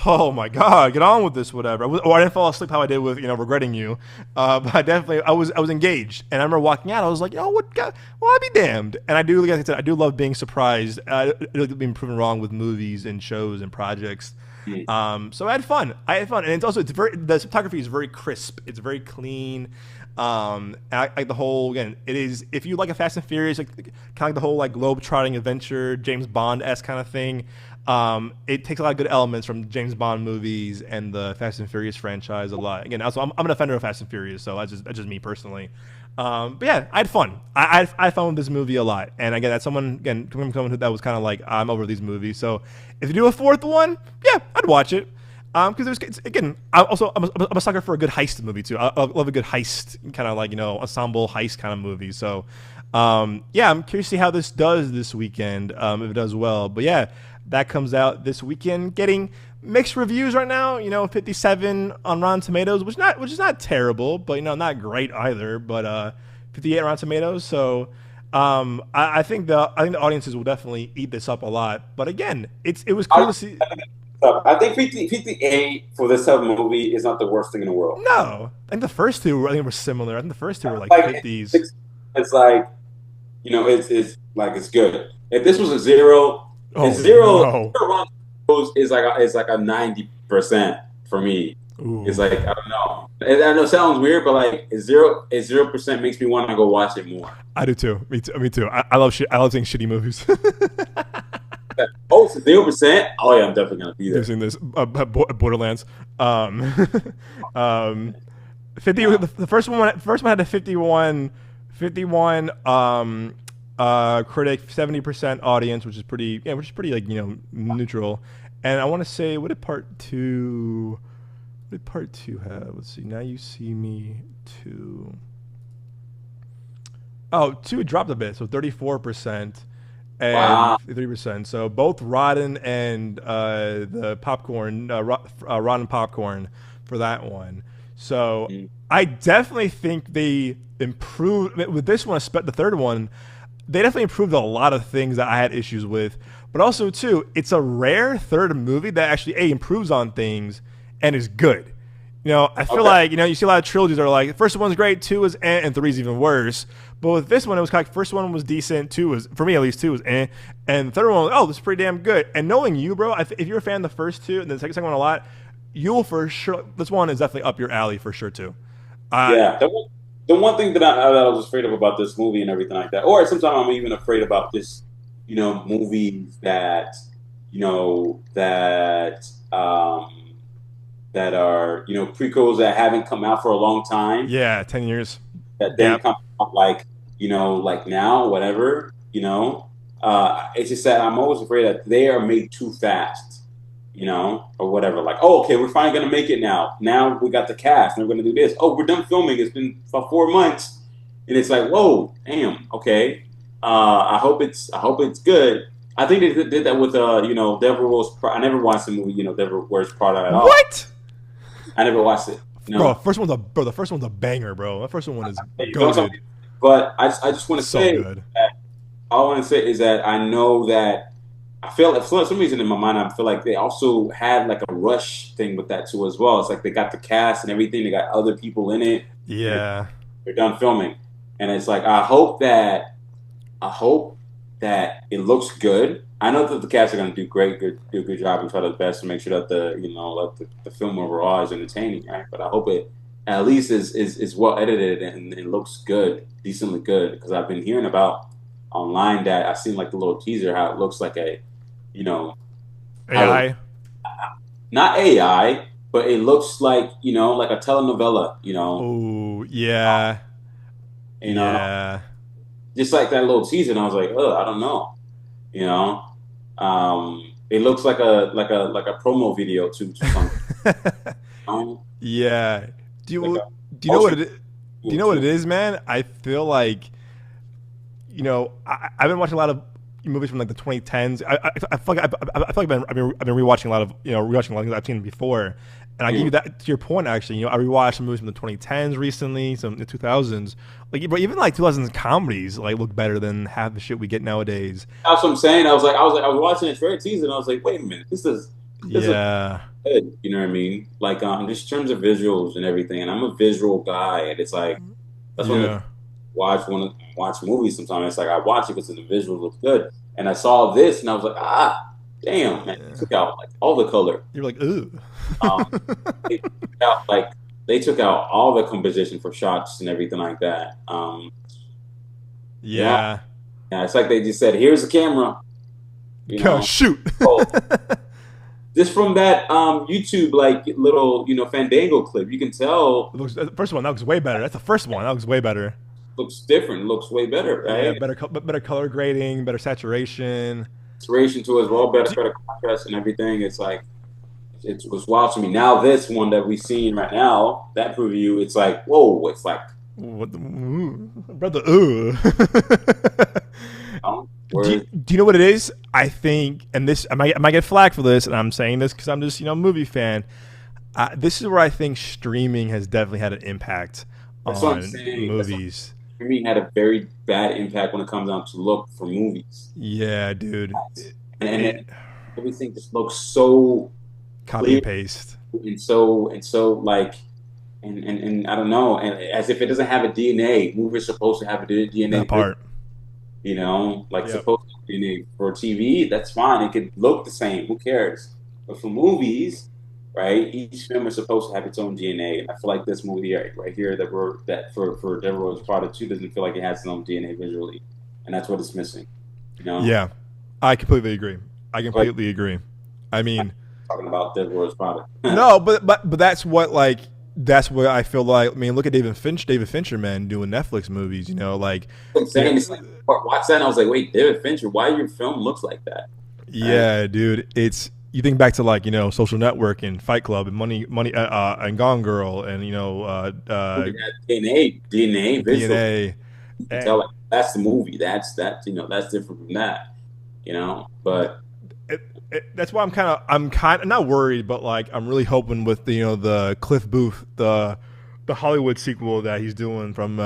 oh my God, get on with this, whatever. I didn't fall asleep how I did with, Regretting You. But I was engaged. And I remember walking out, I was like, I'd be damned. And like I said, I do love being surprised. Being proven wrong with movies and shows and projects. So I had fun. And the cinematography is very crisp. It's very clean. Like the whole, again, it is, if you like a Fast and Furious, kind of like the whole like globe-trotting adventure, James Bond-esque kind of thing, it takes a lot of good elements from James Bond movies and the Fast and Furious franchise a lot. Again, also I'm an offender of Fast and Furious, so that's just me personally. But yeah, I had fun. I had fun with this movie a lot. And again, that's someone who that was kind of like, I'm over these movies. So if you do a fourth one, yeah, I'd watch it. Because I'm a sucker for a good heist movie too. I love a good heist, kind of like ensemble heist kind of movie. So, yeah, I'm curious to see how this does this weekend. If it does well, but yeah, that comes out this weekend, getting mixed reviews right now. 57 on Rotten Tomatoes, which is not terrible, but not great either. But 58 on Rotten Tomatoes. So, I think the audiences will definitely eat this up a lot. But again, it was cool to see. I think 58 for this type of movie is not the worst thing in the world. No, I think the first two were similar. I think the first two were like 50s. It's like, it's good. If this was a zero, zero is like a 90% for me. Ooh. It's like, I don't know. I know it sounds weird, but like a 0% makes me want to go watch it more. I do too. Me too. I love seeing shitty movies. Oh, it's 0%. Oh yeah, I'm definitely gonna be there. Using this Borderlands. 50. The first one had a 51 critic, 70% audience, which is pretty like neutral. And I want to say, what did part two have? Let's see. Now You See Me 2. Oh, 2 dropped a bit, so 34%. And 3%. So both Rotten and the popcorn, Rotten popcorn for that one. So I definitely think they improved with this one. The third one, they definitely improved a lot of things that I had issues with. But also too, it's a rare third movie that actually improves on things and is good. I feel like you see a lot of trilogies that are like, the first one's great, 2 is and 3 is even worse. But with this one, it was kind of, first one was decent, 2 was, for me at least, 2 was and the third one was, this is pretty damn good. And knowing you, bro, if you're a fan of the first two and the second one a lot, you'll for sure. This one is definitely up your alley for sure too. Yeah, the one thing that I was afraid of about this movie and everything like that, or sometimes I'm even afraid about this, movies that, you know, that that are prequels that haven't come out for a long time Yeah, 10 years that then gap. come out like like now whatever it's just that I'm always afraid that they are made too fast, or whatever. Like, oh, okay, we're finally gonna make it now. Now we got the cast, and we're gonna do this. Oh, we're done filming. It's been about 4 months, and it's like, whoa, damn, okay. I hope it's good. I think they did that with Devil Wears Prada. I never watched the movie, Devil Wears Prada at all. What? I never watched it. Bro, the first one's a banger, bro. That first one is You know goated. something? But I just want to So say good. that all I want to say is that I know that I feel like for some reason in my mind I feel like they also had like a rush thing with that too as well. It's like they got the cast and everything, they got other people in it, and Yeah. they're done filming, and it's like I hope that it looks good. I know that the cast are going to do a good job and try their best to make sure that the film overall is entertaining, right? But I hope it at least is well edited and it looks good, decently good. Because I've been hearing about online that I've seen like the little teaser how it looks like a, you know, how it, AI. not AI, but it looks like like a telenovela, Oh yeah. you know, Yeah. just like that little teaser. And I was like, oh, I don't know. You know, it looks like a promo video to something. Yeah. Do Like you a do you know what motion it is? Do you know what it too. is, man? I feel like I've been watching a lot of movies from like the 2010s. I feel like I feel like I've been rewatching a lot of rewatching a lot of things I've seen before. And I give you that to your point. Actually, I rewatched some movies from the 2010s recently, some in the 2000s. Like, but even like 2000s comedies like look better than half the shit we get nowadays. That's what I'm saying. I was watching it for teaser, and I was like, wait a minute, this is Yeah, good. You know what I mean? Like, just in terms of visuals and everything. And I'm a visual guy, and it's like that's one of the yeah, watch movies. Sometimes it's like I watch it because the visuals look good, and I saw this, and I was like, damn, man, they yeah. took out like all the color. You're like, ooh. Um, they took out like they took out all the composition for shots and everything like that. Yeah, Yeah. yeah, it's like they just said, "Here's the camera," you Go know. shoot. Oh, just from that YouTube like little Fandango clip, you can tell The first one that looks way better. That's the first one that looks way better. looks different, looks way better, Yeah, right? better color grading, better saturation. Inspiration to as well, Do, better contrast and everything. It's like it was wild to me. Now this one that we seen right now, that preview, it's like whoa, it's like what the, ooh, brother? Ooh. where Do you know what it is? I think, and this I might get flack for this, and I'm saying this because I'm just a movie fan. This is where I think streaming has definitely had an impact that's what I'm on saying. That's what movies. streaming had a very bad impact when it comes down to look for movies, Yeah, dude. and everything just looks so Copy clear and paste and so like and I don't know, and as if it doesn't have a DNA. Movies supposed to have a DNA, that part. like Yep. supposed to be DNA for TV. That's fine; it could look the same. Who cares? But for movies, right? Each film is supposed to have its own DNA, and I feel like this movie right here that for Devil Wears Prada 2 doesn't feel like it has its own DNA visually, and that's what it's missing. You know, Yeah, I completely agree. I like completely agree. I mean, talking about Devil Wears Prada. no, but that's what I feel like. I mean, look at David Fincher, man, doing Netflix movies. Like, I'm you know, saying it's like watch that, and I was like, wait, David Fincher, why your film looks like that? Right? yeah, dude. It's you think back to like Social Network and Fight Club and Money and Gone Girl and Movie has DNA visual. DNA. You can tell And like that's the movie. That's different from that. But that's why I'm kind of not worried, but like I'm really hoping with the Cliff Booth the Hollywood sequel that he's doing from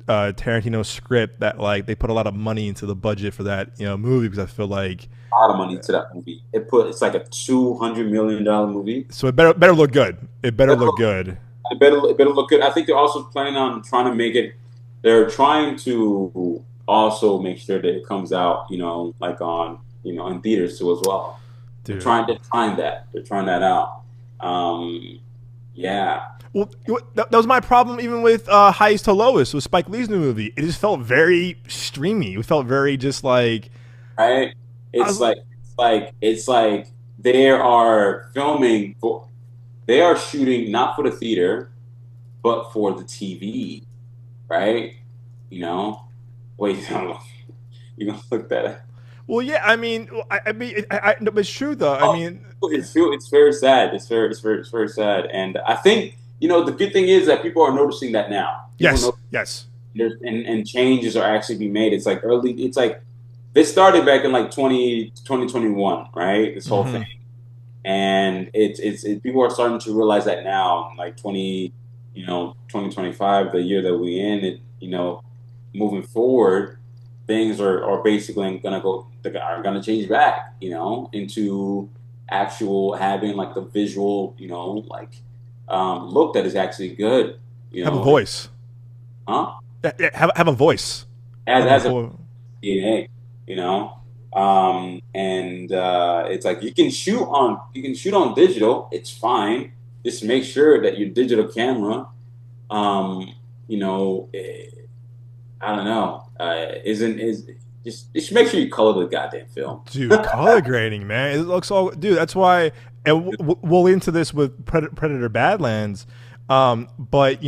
Tarantino's script that like they put a lot of money into the budget for that movie because I feel like a lot of money to that movie. It's like a $200 million movie. so it better look good. It better It look good. better look good. I think they're also planning on trying to make it. They're trying to also make sure that it comes out, like on in theaters too as well. Dude. They're trying that. They're trying that out. Um, yeah, Well, that was my problem even with Heist to Lois with Spike Lee's new movie. It just felt very streamy. It felt very just like right. I It's was. like it's like they are filming for they are shooting not for the theater but for the TV, right? You know, wait, you gonna look that? Well, yeah. I mean, no, but it's true though. I Oh, mean, it's very sad. It's very sad. And I think the good thing is that people are noticing that now. People yes, know yes. and changes are actually being made. It's like early. It's like this started back in like 2021, right? This whole thing, Hmm. and people are starting to realize that now, like 2025, the year that we in. Moving forward, things are basically are gonna change back, into actual having like the visual, look that is actually good, Have a voice. huh? Yeah, have a voice. As Have a a whole. DNA, you know. And it's like you can shoot on digital, it's fine. Just make sure that your digital camera, um, you know, eh, I don't know, isn't is just make sure you color the goddamn film. Dude, color grading, man. It looks all dude. That's why, and we'll into this with Predator Badlands. But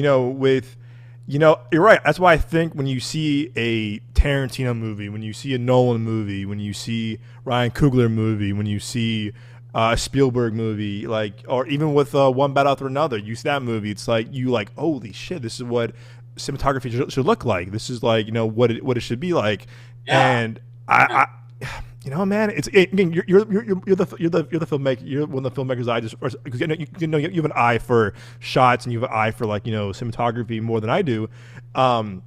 you're right. That's why I think when you see a Tarantino movie, when you see a Nolan movie, when you see Ryan Coogler movie, when you see a Spielberg movie, like, or even with One Battle After Another, you see that movie. It's like you like, holy shit, this is what cinematography should look like. This is like what it should be like, Yeah, and yeah, man, again, you're the filmmaker. You're one of the filmmakers I just because you have an eye for shots and you have an eye for like cinematography more than I do. Um,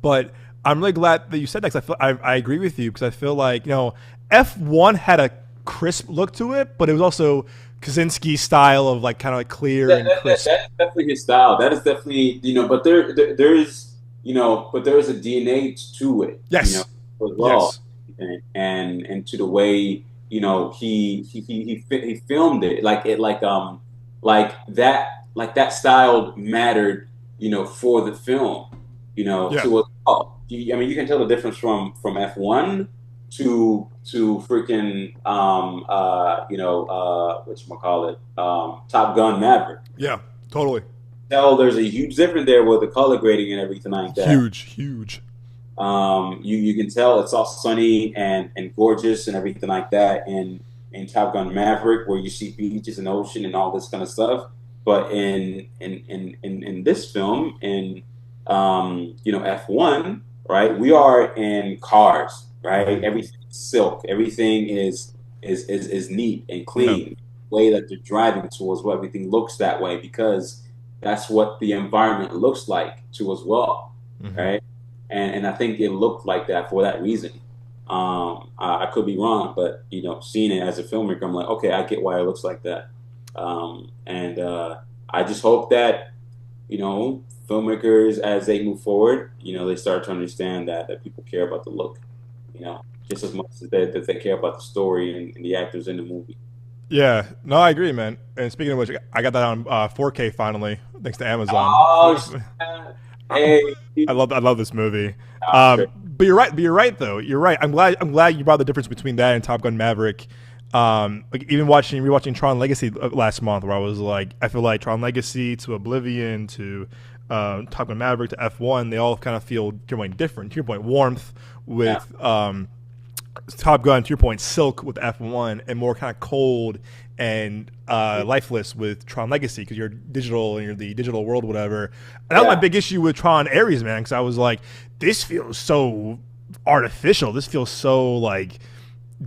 but I'm really glad that you said that because I agree with you because I feel like F1 had a crisp look to it, but it was also Kaczynski style of like kind of like clear and crisp. that's definitely his style. That is definitely, there is, but there is a DNA to it, Yes, as well, yes, and to the way, he filmed it, like that style mattered, for the film, yeah. to us all. I mean, you can tell the difference from F1 to freaking whatchamacallit, Top Gun Maverick. Yeah, totally. Tell there's a huge difference there with the color grading and everything like that. Huge, huge. You can tell it's all sunny and gorgeous and everything like that in Top Gun Maverick, where you see beaches and ocean and all this kind of stuff. But in this film, in F1, right? We are in cars, right? Hmm. Everything is silk, everything is neat and Yeah. clean. The way that they're driving towards, what everything looks that way, because that's what the environment looks like to as well, Hmm. right? And I think it looked like that for that reason. I could be wrong, but seeing it as a filmmaker, I'm like, okay, I get why it looks like that. And I just hope that filmmakers, as they move forward, they start to understand that people care about the look, just as much as they care about the story and the actors in the movie. Yeah, no, I agree, man. And speaking of which, I got that on 4K finally, thanks to Amazon. Oh, snap. Hey, I love this movie. that's great. But you're right. But you're right, though. You're right. I'm glad you brought the difference between that and Top Gun Maverick. Like even rewatching Tron Legacy last month, where I was like, I feel like Tron Legacy to Oblivion to Top Gun Maverick to F1, they all kind of feel to your point different. To your point, warmth Yeah, with Top Gun, to your point, silk with F1, and more kind of cold and lifeless with Tron Legacy because you're digital and you're the digital world, whatever. And that was my yeah. big issue with Tron Ares, man, because I was like, this feels so artificial. This feels so like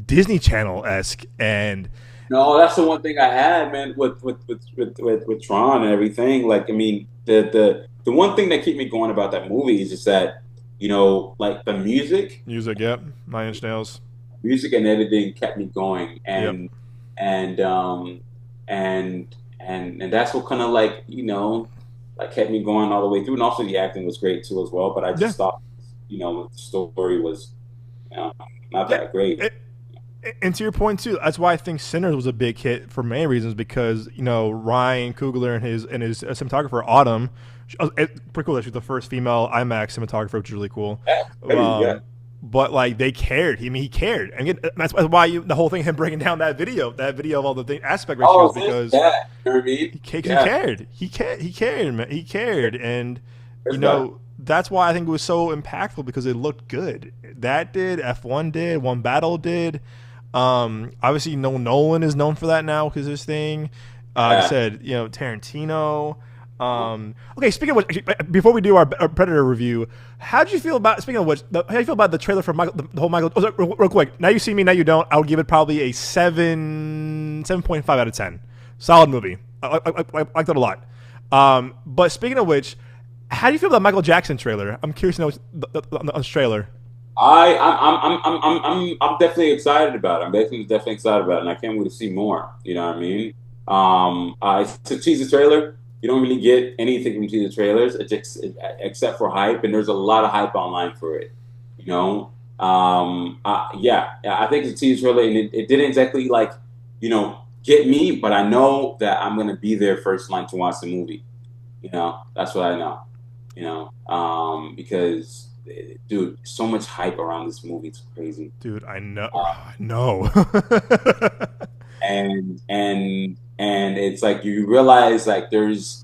Disney Channel esque, and No, that's the one thing I had, man, with Tron and everything. Like, I mean, the one thing that kept me going about that movie is just that, like the music, yep, Nine Inch Nails, music and editing kept me going, yep, and and that's what kind of like like kept me going all the way through. And also the acting was great too as well. But I yeah, just thought, the story was, you know, not yeah. that great. It, and to your point too, that's why I think Sinners was a big hit for many reasons because Ryan Coogler and his cinematographer Autumn, pretty cool that she's the first female IMAX cinematographer, which is really cool. Yeah. But like they cared. I mean, he cared, and again, that's why the whole thing him breaking down that video of all the aspect ratios because that. You know what I mean? he cared. He cared, man. He cared, and that's why I think it was so impactful because it looked good. That did, F1 did, One Battle did. Obviously, Nolan is known for that now because his thing. Like I said, Tarantino. Okay, speaking of which, before we do our Predator review, how do you feel about? Speaking of which, how do you feel about the trailer for Michael? The whole Michael. Oh, real quick, now you see me, now you don't. I would give it probably a 7.5 out of 10. Solid movie. I liked it a lot. But speaking of which, how do you feel about Michael Jackson trailer? I'm curious to know on the trailer. I'm definitely excited about it. I'm definitely excited about it, and I can't wait to see more. You know what I mean? It's a teaser trailer. You don't really get anything from teaser trailers except for hype, and there's a lot of hype online for it. I think it's a teaser trailer, and it didn't exactly get me, but I know that I'm gonna be there first line to watch the movie. That's what I know. Because dude, so much hype around this movie. It's crazy. Dude, I know. I know. and it's like you realize like there's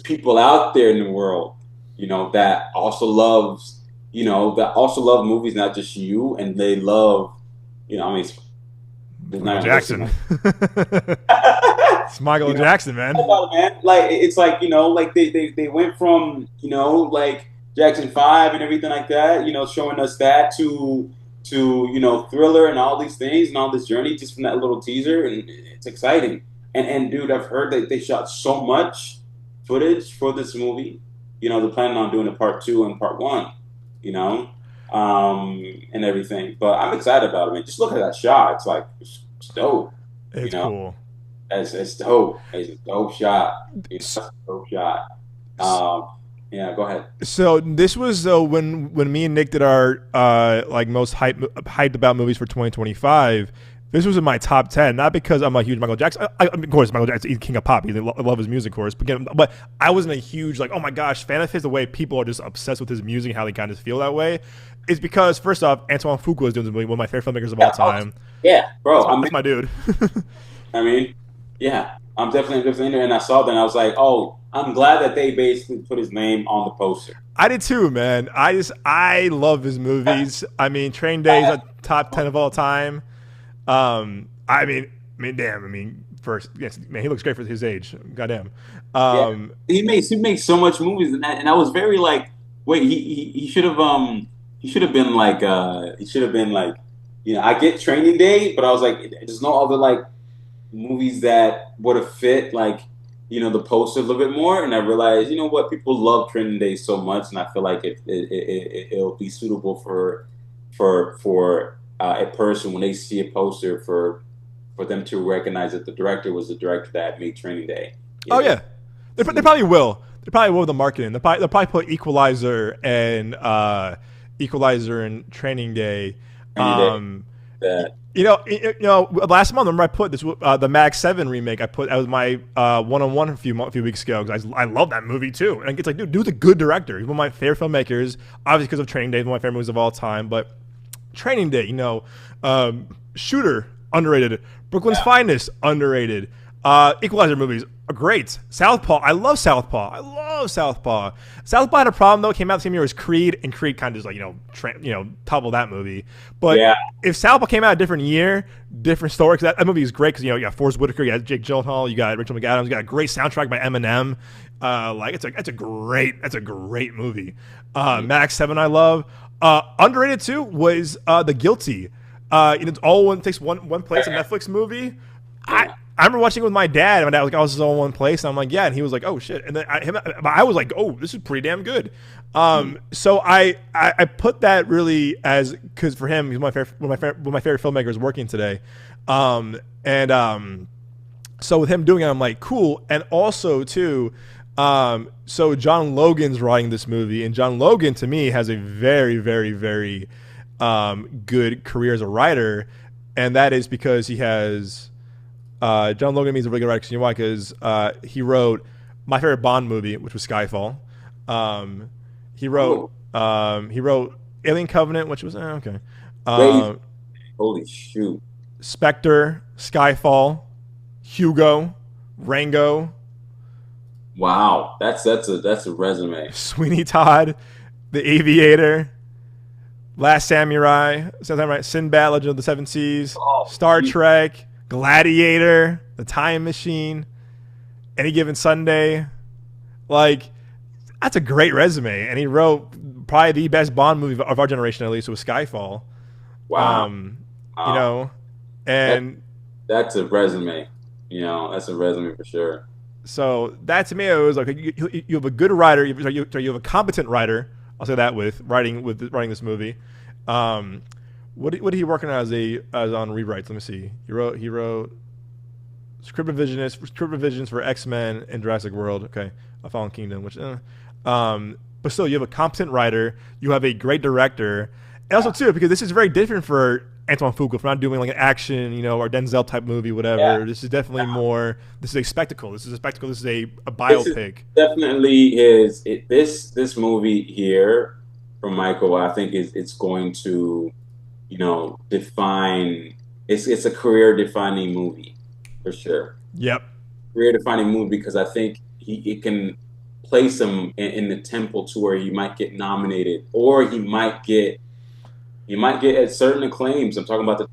people out there in the world, that also love movies, not just you, and they love, Michael Jackson. It's Michael Jackson, man. Like it's like like they went from like Jackson 5 and everything like that, showing us that to Thriller and all these things and all this journey just from that little teaser, and it's exciting. And dude, I've heard that they shot so much footage for this movie. They're planning on doing a part 2 and part 1, and everything. But I'm excited about it. I mean, just look at that shot. It's like it's dope. It's cool. It's dope. It's a dope shot. It's a dope shot. Yeah, go ahead. So this was when me and Nick did our most hyped about movies for 2025. This was in my top 10, not because I'm a huge Michael Jackson. Of course, Michael Jackson, he's king of pop. I love his music, of course. But I wasn't a huge oh my gosh fan of his. The way people are just obsessed with his music, how they kind of feel that way, is because first off, Antoine Fuqua is doing this movie, one of my favorite filmmakers of all time. Yeah, bro, that's my dude. I mean, yeah, I'm definitely in there, and I saw that, and I was like, oh, I'm glad that they basically put his name on the poster. I did too, man. I love his movies. I mean, Train Day is a top 10 of all time. Damn. First, yes, man, he looks great for his age. Goddamn. He makes so much movies, and I was very wait, he should have been I get Training Day, but I was like, there's no other movies that would have fit the poster a little bit more, and I realized, what, people love Training Day so much, and I feel like it'll be suitable for a person when they see a poster for them to recognize that the director was the director that made Training Day. Oh yeah, they probably will. They probably will with the marketing. They'll probably put Equalizer and Training Day. Last month, remember I put this the Mag 7 remake. That was my one-on-one a few weeks ago because I love that movie too. And it's like, dude's a good director. He's one of my favorite filmmakers, obviously because of Training Day. He's one of my favorite movies of all time. But Training Day, Shooter, underrated. Brooklyn's Finest, underrated. Equalizer movies are great. Southpaw, I love Southpaw. Southpaw had a problem though. It came out the same year as Creed, and Creed kind of just toppled that movie. But if Southpaw came out a different year, different story, because that movie is great because you got Forrest Whitaker, you got Jake Gyllenhaal, you got Rachel McAdams, you got a great soundtrack by Eminem. It's a great movie. Max 7 I love. Underrated too was The Guilty. It takes one place, a Netflix movie. I remember watching it with my dad, and my dad was like, "Oh, this is all in one place," and I'm like, "Yeah," and he was like, "Oh shit," and then I was like, "Oh, this is pretty damn good." So I put that really as because for him, he's one of my favorite filmmakers working today, so with him doing it, I'm like, cool, and also too. So John Logan's writing this movie, and John Logan to me has a very, very, very good career as a writer. and that is because he has John Logan means a really good writer. You know why? Because he wrote my favorite Bond movie, which was Skyfall. Um, Oh, he wrote Alien Covenant, which was okay. crazy. Um, Holy shoot. Spectre, Skyfall, Hugo, Rango, Wow. That's a resume. Sweeney Todd, The Aviator, Last Samurai, Sinbad, Legend of the Seven Seas, Oh, Star geez. Trek, Gladiator, The Time Machine, Any Given Sunday. Like, that's a great resume. And he wrote probably the best Bond movie of our generation, at least, was Skyfall. Wow. Um, you Wow. know, That and that's a resume. That's a resume for sure. so that to me, it was like you have a good writer, you have a competent writer. I'll say that with writing this movie. Um, what are he working on as on rewrites? Let me see. He wrote script revisions for X Men and Jurassic World. Okay, A Fallen Kingdom, which but still you have a competent writer. You have a great director, and also Yeah. too because this is very different for Antoine Fuqua. If we're not doing like an action, or Denzel type movie, Yeah. whatever. This is definitely more. This is a spectacle. This is a spectacle. This is a This is biopic. definitely this movie here from Michael, I think it's going to, define it's a career defining movie for sure. Yep. Career defining movie because I think it can place him in the temple to where he might get nominated or he might get at certain acclaims. I'm talking about the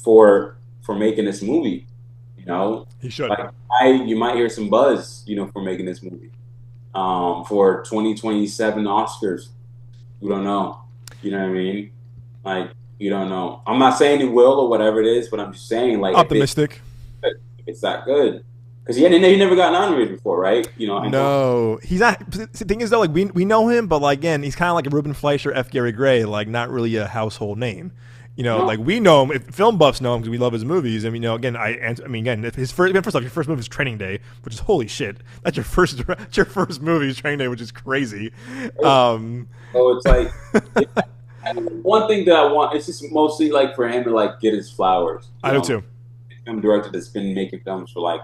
for making this movie. You know, He should. like you might hear some buzz, for making this movie. For 2027 Oscars, we don't know. You know what I mean? Like you don't know. I'm not saying it will or whatever it is, but I'm just saying like Optimistic. if it's that good, because he never got nominated before, right? No, he's not. The thing is though, like we know him, but like again, he's kind of like a Ruben Fleischer, F. Gary Gray, like not really a household name. No, Like we know him. If film buffs know him because we love his movies. I mean, again, again, if his first off, your first movie is Training Day, which is holy shit. That's your first, that's your first movie is Training Day, which is crazy. Um, so it's like one thing that I want. It's just mostly like for him to like get his flowers. I do too. Film director that's been making films for like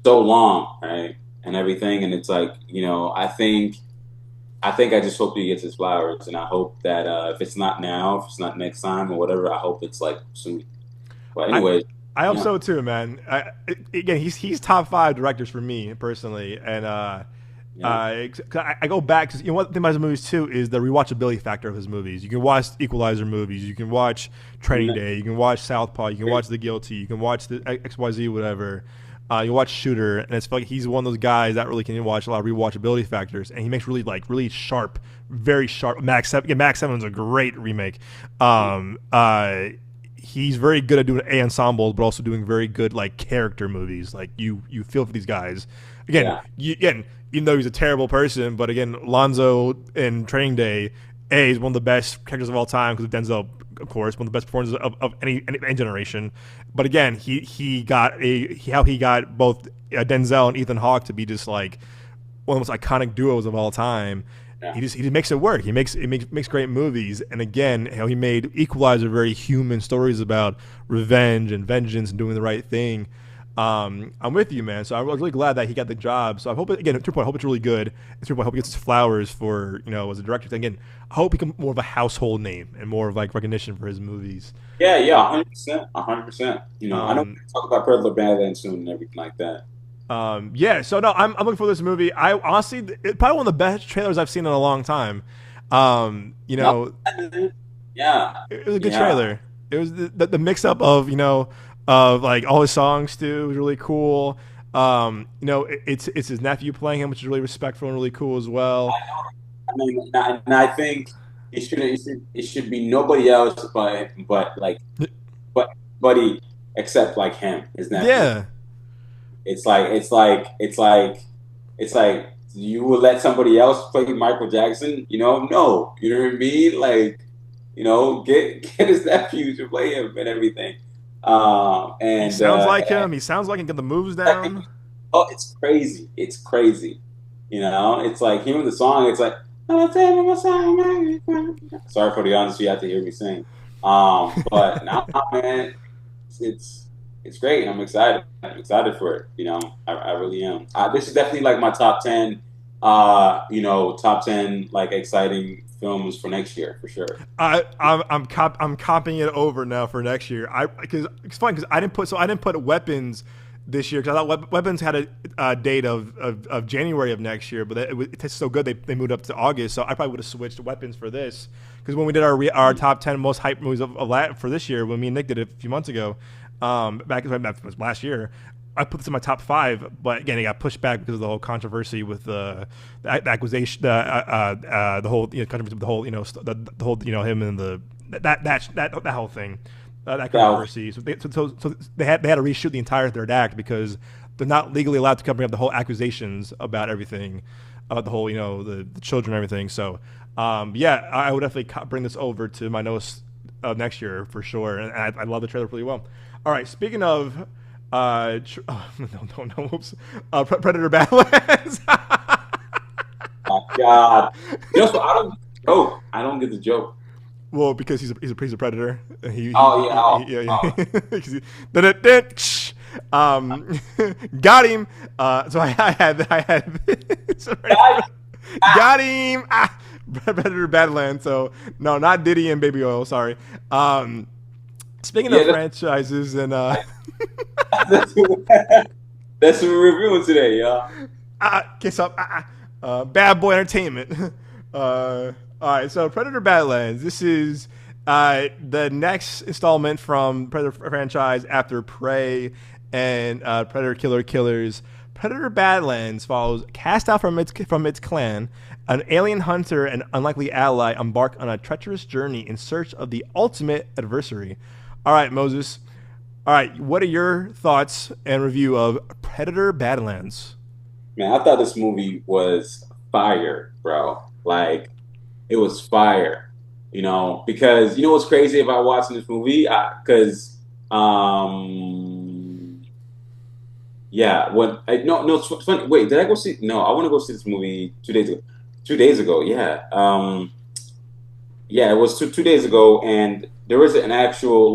so long, right? And everything, and it's like I think I just hope he gets his flowers, and I hope that if it's not now, if it's not next time or whatever, I hope it's like soon. But I, anyway, I hope yeah, so too, man. Again, he's top five directors for me personally, and yeah, 'cause I go back because what the thing about his movies too is the rewatchability factor of his movies. You can watch Equalizer movies, you can watch Training Day, you can watch Southpaw, you can watch The Guilty, you can watch the XYZ whatever. You watch Shooter, and it's like he's one of those guys that really can watch a lot of rewatchability factors, and he makes really sharp, very sharp. Max Seven, yeah, Max Seven is a great remake. He's very good at doing A ensembles, but also doing very good like character movies. Like you feel for these guys. Again, yeah, even though he's a terrible person, but again, Lonzo in Training Day, is one of the best characters of all time because of Denzel, of course, one of the best performances of any generation. But again, he got how he got both Denzel and Ethan Hawke to be just like one of the most iconic duos of all time. yeah. He just makes it work. He makes great movies. And again, how he made Equalizer very human stories about revenge and vengeance and doing the right thing. I'm with you, man. So I was really glad that he got the job. So I hope again, to your point, I hope it's really good. And to your point, I hope he gets his flowers for as a director. Again, I hope he becomes more of a household name and more of like recognition for his movies. Yeah, yeah, 100%, 100%. I know we're Um, gonna talk about Pearl Badlands soon and everything like that. yeah. So no, I'm looking for this movie. I honestly, it's probably one of the best trailers I've seen in a long time. No, yeah, It was a good yeah. trailer. It was the mix up of of like all his songs too was really cool. It's his nephew playing him, which is really respectful and really cool as well. I mean, and I think it should be nobody else but buddy except like him, his nephew. Yeah, It's like you would let somebody else play Michael Jackson, No, you know what I mean? Like, get his nephew to play him and everything. he And sounds like him. He sounds like he can get the moves down. oh, it's crazy. It's crazy. It's like hearing the song. It's like sorry for the honesty. You have to hear me sing. But now, man, it's it's great. I'm excited. I'm excited for it. I really am. This is definitely like my top 10. Top 10 like exciting films for next year for sure. I'm copying it over now for next year. I because it's fun because I didn't put weapons this year because I thought weapons had a date of January of next year, but it tastes so good they moved up to August. So I probably would have switched weapons for this because when we did our top 10 most hype movies for this year, when me and Nick did it a few months ago, that was last year. I put this in my top 5, but again, it got pushed back because of the whole controversy with the accusation, the whole controversy with the whole the whole him and that whole thing, that controversy. So they had to reshoot the entire third act because they're not legally allowed to bring up the whole accusations about everything, about the whole the children and everything. So yeah, I would definitely bring this over to my notes of next year for sure, and I love the trailer really well. All right, speaking of. No, oops. Predator Badlands. Oh God, so I don't get the joke. Well, because he's a predator. Oh yeah, Got him. So I had this. Got him. Predator Badlands. So no, not Diddy and Baby Oil. Sorry. Speaking of franchises and that's what we're reviewing today, y'all. Kiss up. Bad Boy Entertainment. All right, so Predator Badlands. This is the next installment from Predator franchise after Prey and Predator Killer Killers. Predator Badlands follows cast out from its clan, an alien hunter and unlikely ally embark on a treacherous journey in search of the ultimate adversary. All right, Moses. All right, what are your thoughts and review of Predator Badlands? Man, I thought this movie was fire, bro. Like, it was fire, because what's crazy about watching this movie? Because, yeah, no, it's funny. Wait, did I go see? No, I want to go see this movie 2 days ago. 2 days ago, yeah. Yeah, it was two days ago, and there was an actual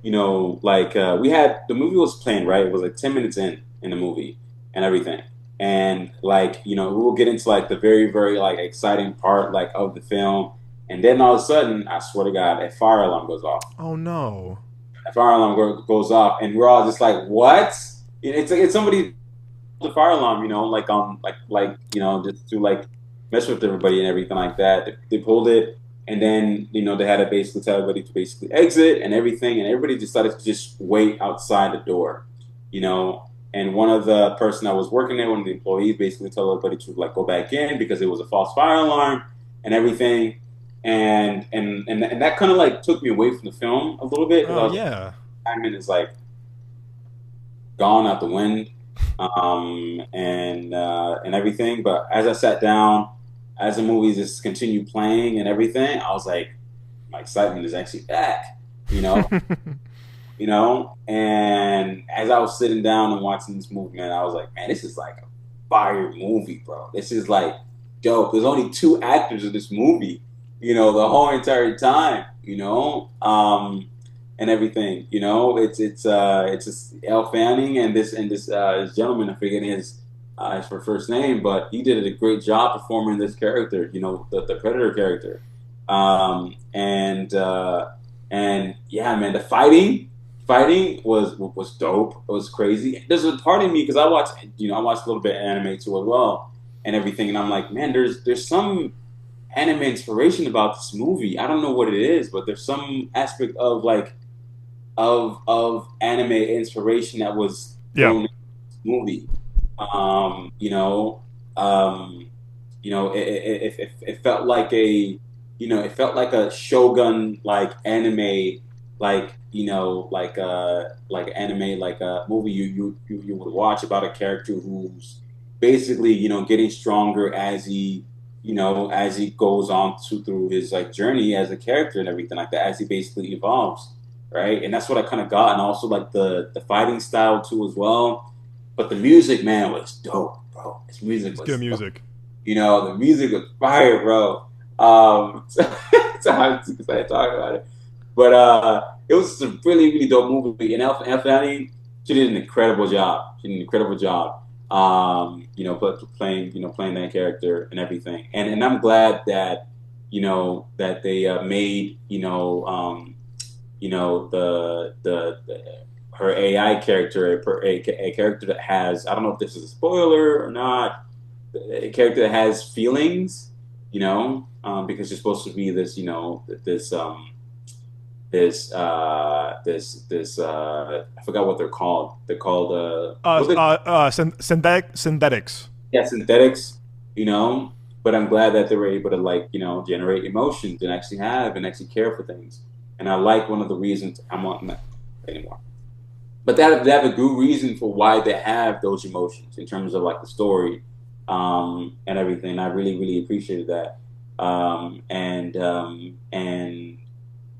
we had the movie was playing, right? It was like 10 minutes in the movie and everything, and we will get into like the very very like exciting part like of the film, and then all of a sudden, I swear to God, a fire alarm goes off. Oh no! A fire alarm goes off, and we're all just like, what? It's like it's somebody the fire alarm, just to like mess with everybody and everything like that. They pulled it. And then, they had to basically tell everybody to basically exit and everything. And everybody decided to just wait outside the door, And one of the person that was working there, one of the employees, basically told everybody to like go back in because it was a false fire alarm and everything. And that kind of like took me away from the film a little bit. Oh yeah. Timing is like gone out the wind, and everything. But as I sat down, as the movies just continued playing and everything, I was like, my excitement is actually back, And as I was sitting down and watching this movie, man, I was like, man, this is like a fire movie, bro. This is like dope. There's only 2 actors in this movie, the whole entire time, and everything, It's just Elle Fanning and this gentleman, I forget his first name, but he did a great job performing this character, the Predator character, and yeah, man, the fighting was dope. It was crazy. There's a part of me because I watched a little bit of anime too as well and everything, and I'm like, man, there's some anime inspiration about this movie. I don't know what it is, but there's some aspect of like of anime inspiration that was thrown in this movie. It felt like a Shogun like anime, like anime, like a movie you would watch about a character who's basically getting stronger as he goes on through his like journey as a character and everything like that, as he basically evolves, right? And that's what I kind of got, and also like the fighting style too as well. But the music, man, was dope, bro. This music was good music. Dope. The music was fire, bro. So I'm excited to talk about it. But it was a really, really dope movie. And Elf she did an incredible job. She did an incredible job. Playing playing that character and everything. And I'm glad that that they made the her AI character a character that has, I don't know if this is a spoiler or not, a character that has feelings, because you're supposed to be this, I forgot what they're called. They're called Synthetics. yeah, synthetics, you know. But I'm glad that they were able to like, generate emotions and actually care for things. And I like one of the reasons I'm on that anymore. But they have a good reason for why they have those emotions in terms of like the story, and everything. I really, really appreciated that. And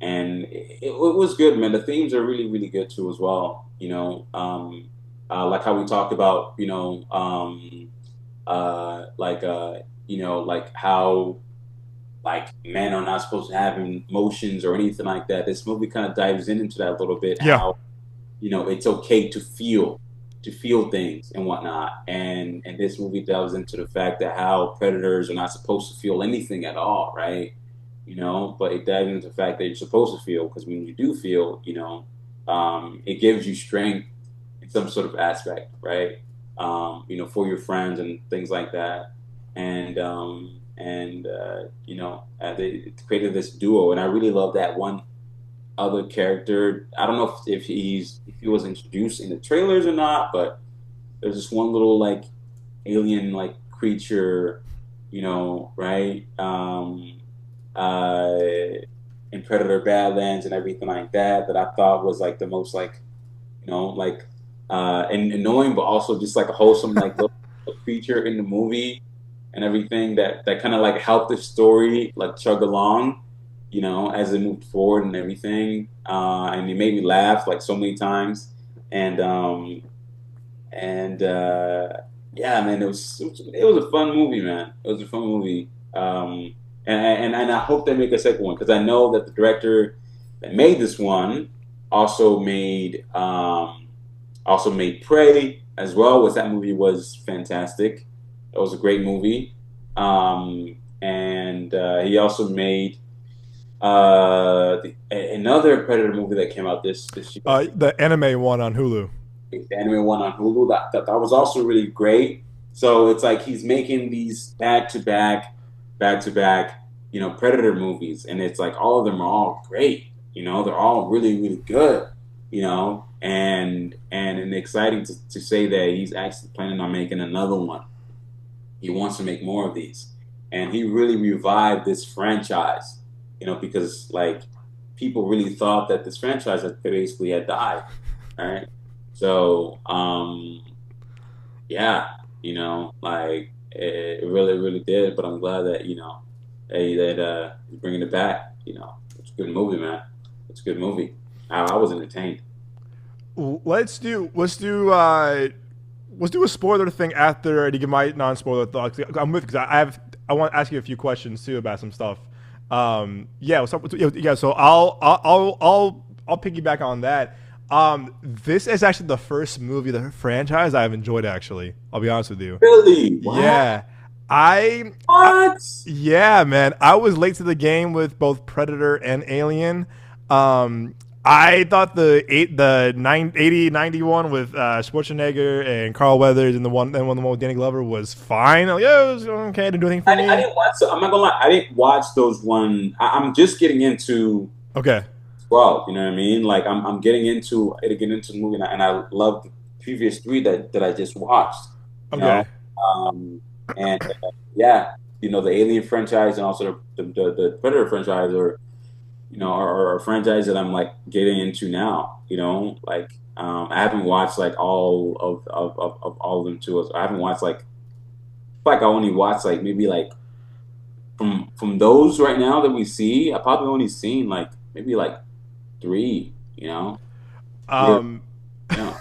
it was good, man. The themes are really, really good too as well. Like how we talked about, like how like men are not supposed to have emotions or anything like that. This movie kind of dives into that a little bit. Yeah. How it's okay to feel things and whatnot. And this movie delves into the fact that how predators are not supposed to feel anything at all, right? But it dives into the fact that you're supposed to feel, because when you do feel, it gives you strength in some sort of aspect, right? For your friends and things like that. They created this duo, and I really love that one other character. I don't know if he was introduced in the trailers or not, but there's this one little like alien like creature, right? Uh, in Predator Badlands and everything like that, that I thought was like the most like, like and annoying, but also just like a wholesome like little creature in the movie and everything that kind of like helped the story like chug along, as it moved forward and everything. And it made me laugh like so many times. And yeah, man, it was a fun movie, man. It was a fun movie. And I hope they make a second one, because I know that the director that made this one also made Prey as well. That movie was fantastic. It was a great movie. And he also made another Predator movie that came out this year. The anime one on Hulu. The anime one on Hulu that was also really great. So it's like he's making these back to back, Predator movies, and it's like all of them are all great. They're all really, really good. And exciting to say that he's actually planning on making another one. He wants to make more of these, and he really revived this franchise. Because like people really thought that this franchise basically had died, right? So yeah, like it really, really did. But I'm glad that he's bringing it back. It's a good movie, man. It's a good movie. I was entertained. Let's do a spoiler thing after, and you give my non-spoiler thoughts. Because I want to ask you a few questions too about some stuff. Yeah, so I'll piggyback on that. This is actually the first movie, the franchise I've enjoyed. Actually, I'll be honest with you. Really? What? Yeah, What? yeah, man. I was late to the game with both Predator and Alien. I thought the 91 with Schwarzenegger and Carl Weathers, and the one with Danny Glover was fine. Like, yeah, it was okay. Didn't do anything for me. I didn't watch. I'm not gonna lie. I didn't watch those one. I'm just getting into. Okay. Well, you know what I mean. Like I'm getting into the movie, and I love the previous three that I just watched. Okay. And yeah, the Alien franchise and also the Predator franchise are a franchise that I'm like getting into now. Like I haven't watched like all of all of them too. I haven't watched like I only watched like maybe like from those right now that we see. I probably only seen like maybe like three. Um. Yeah.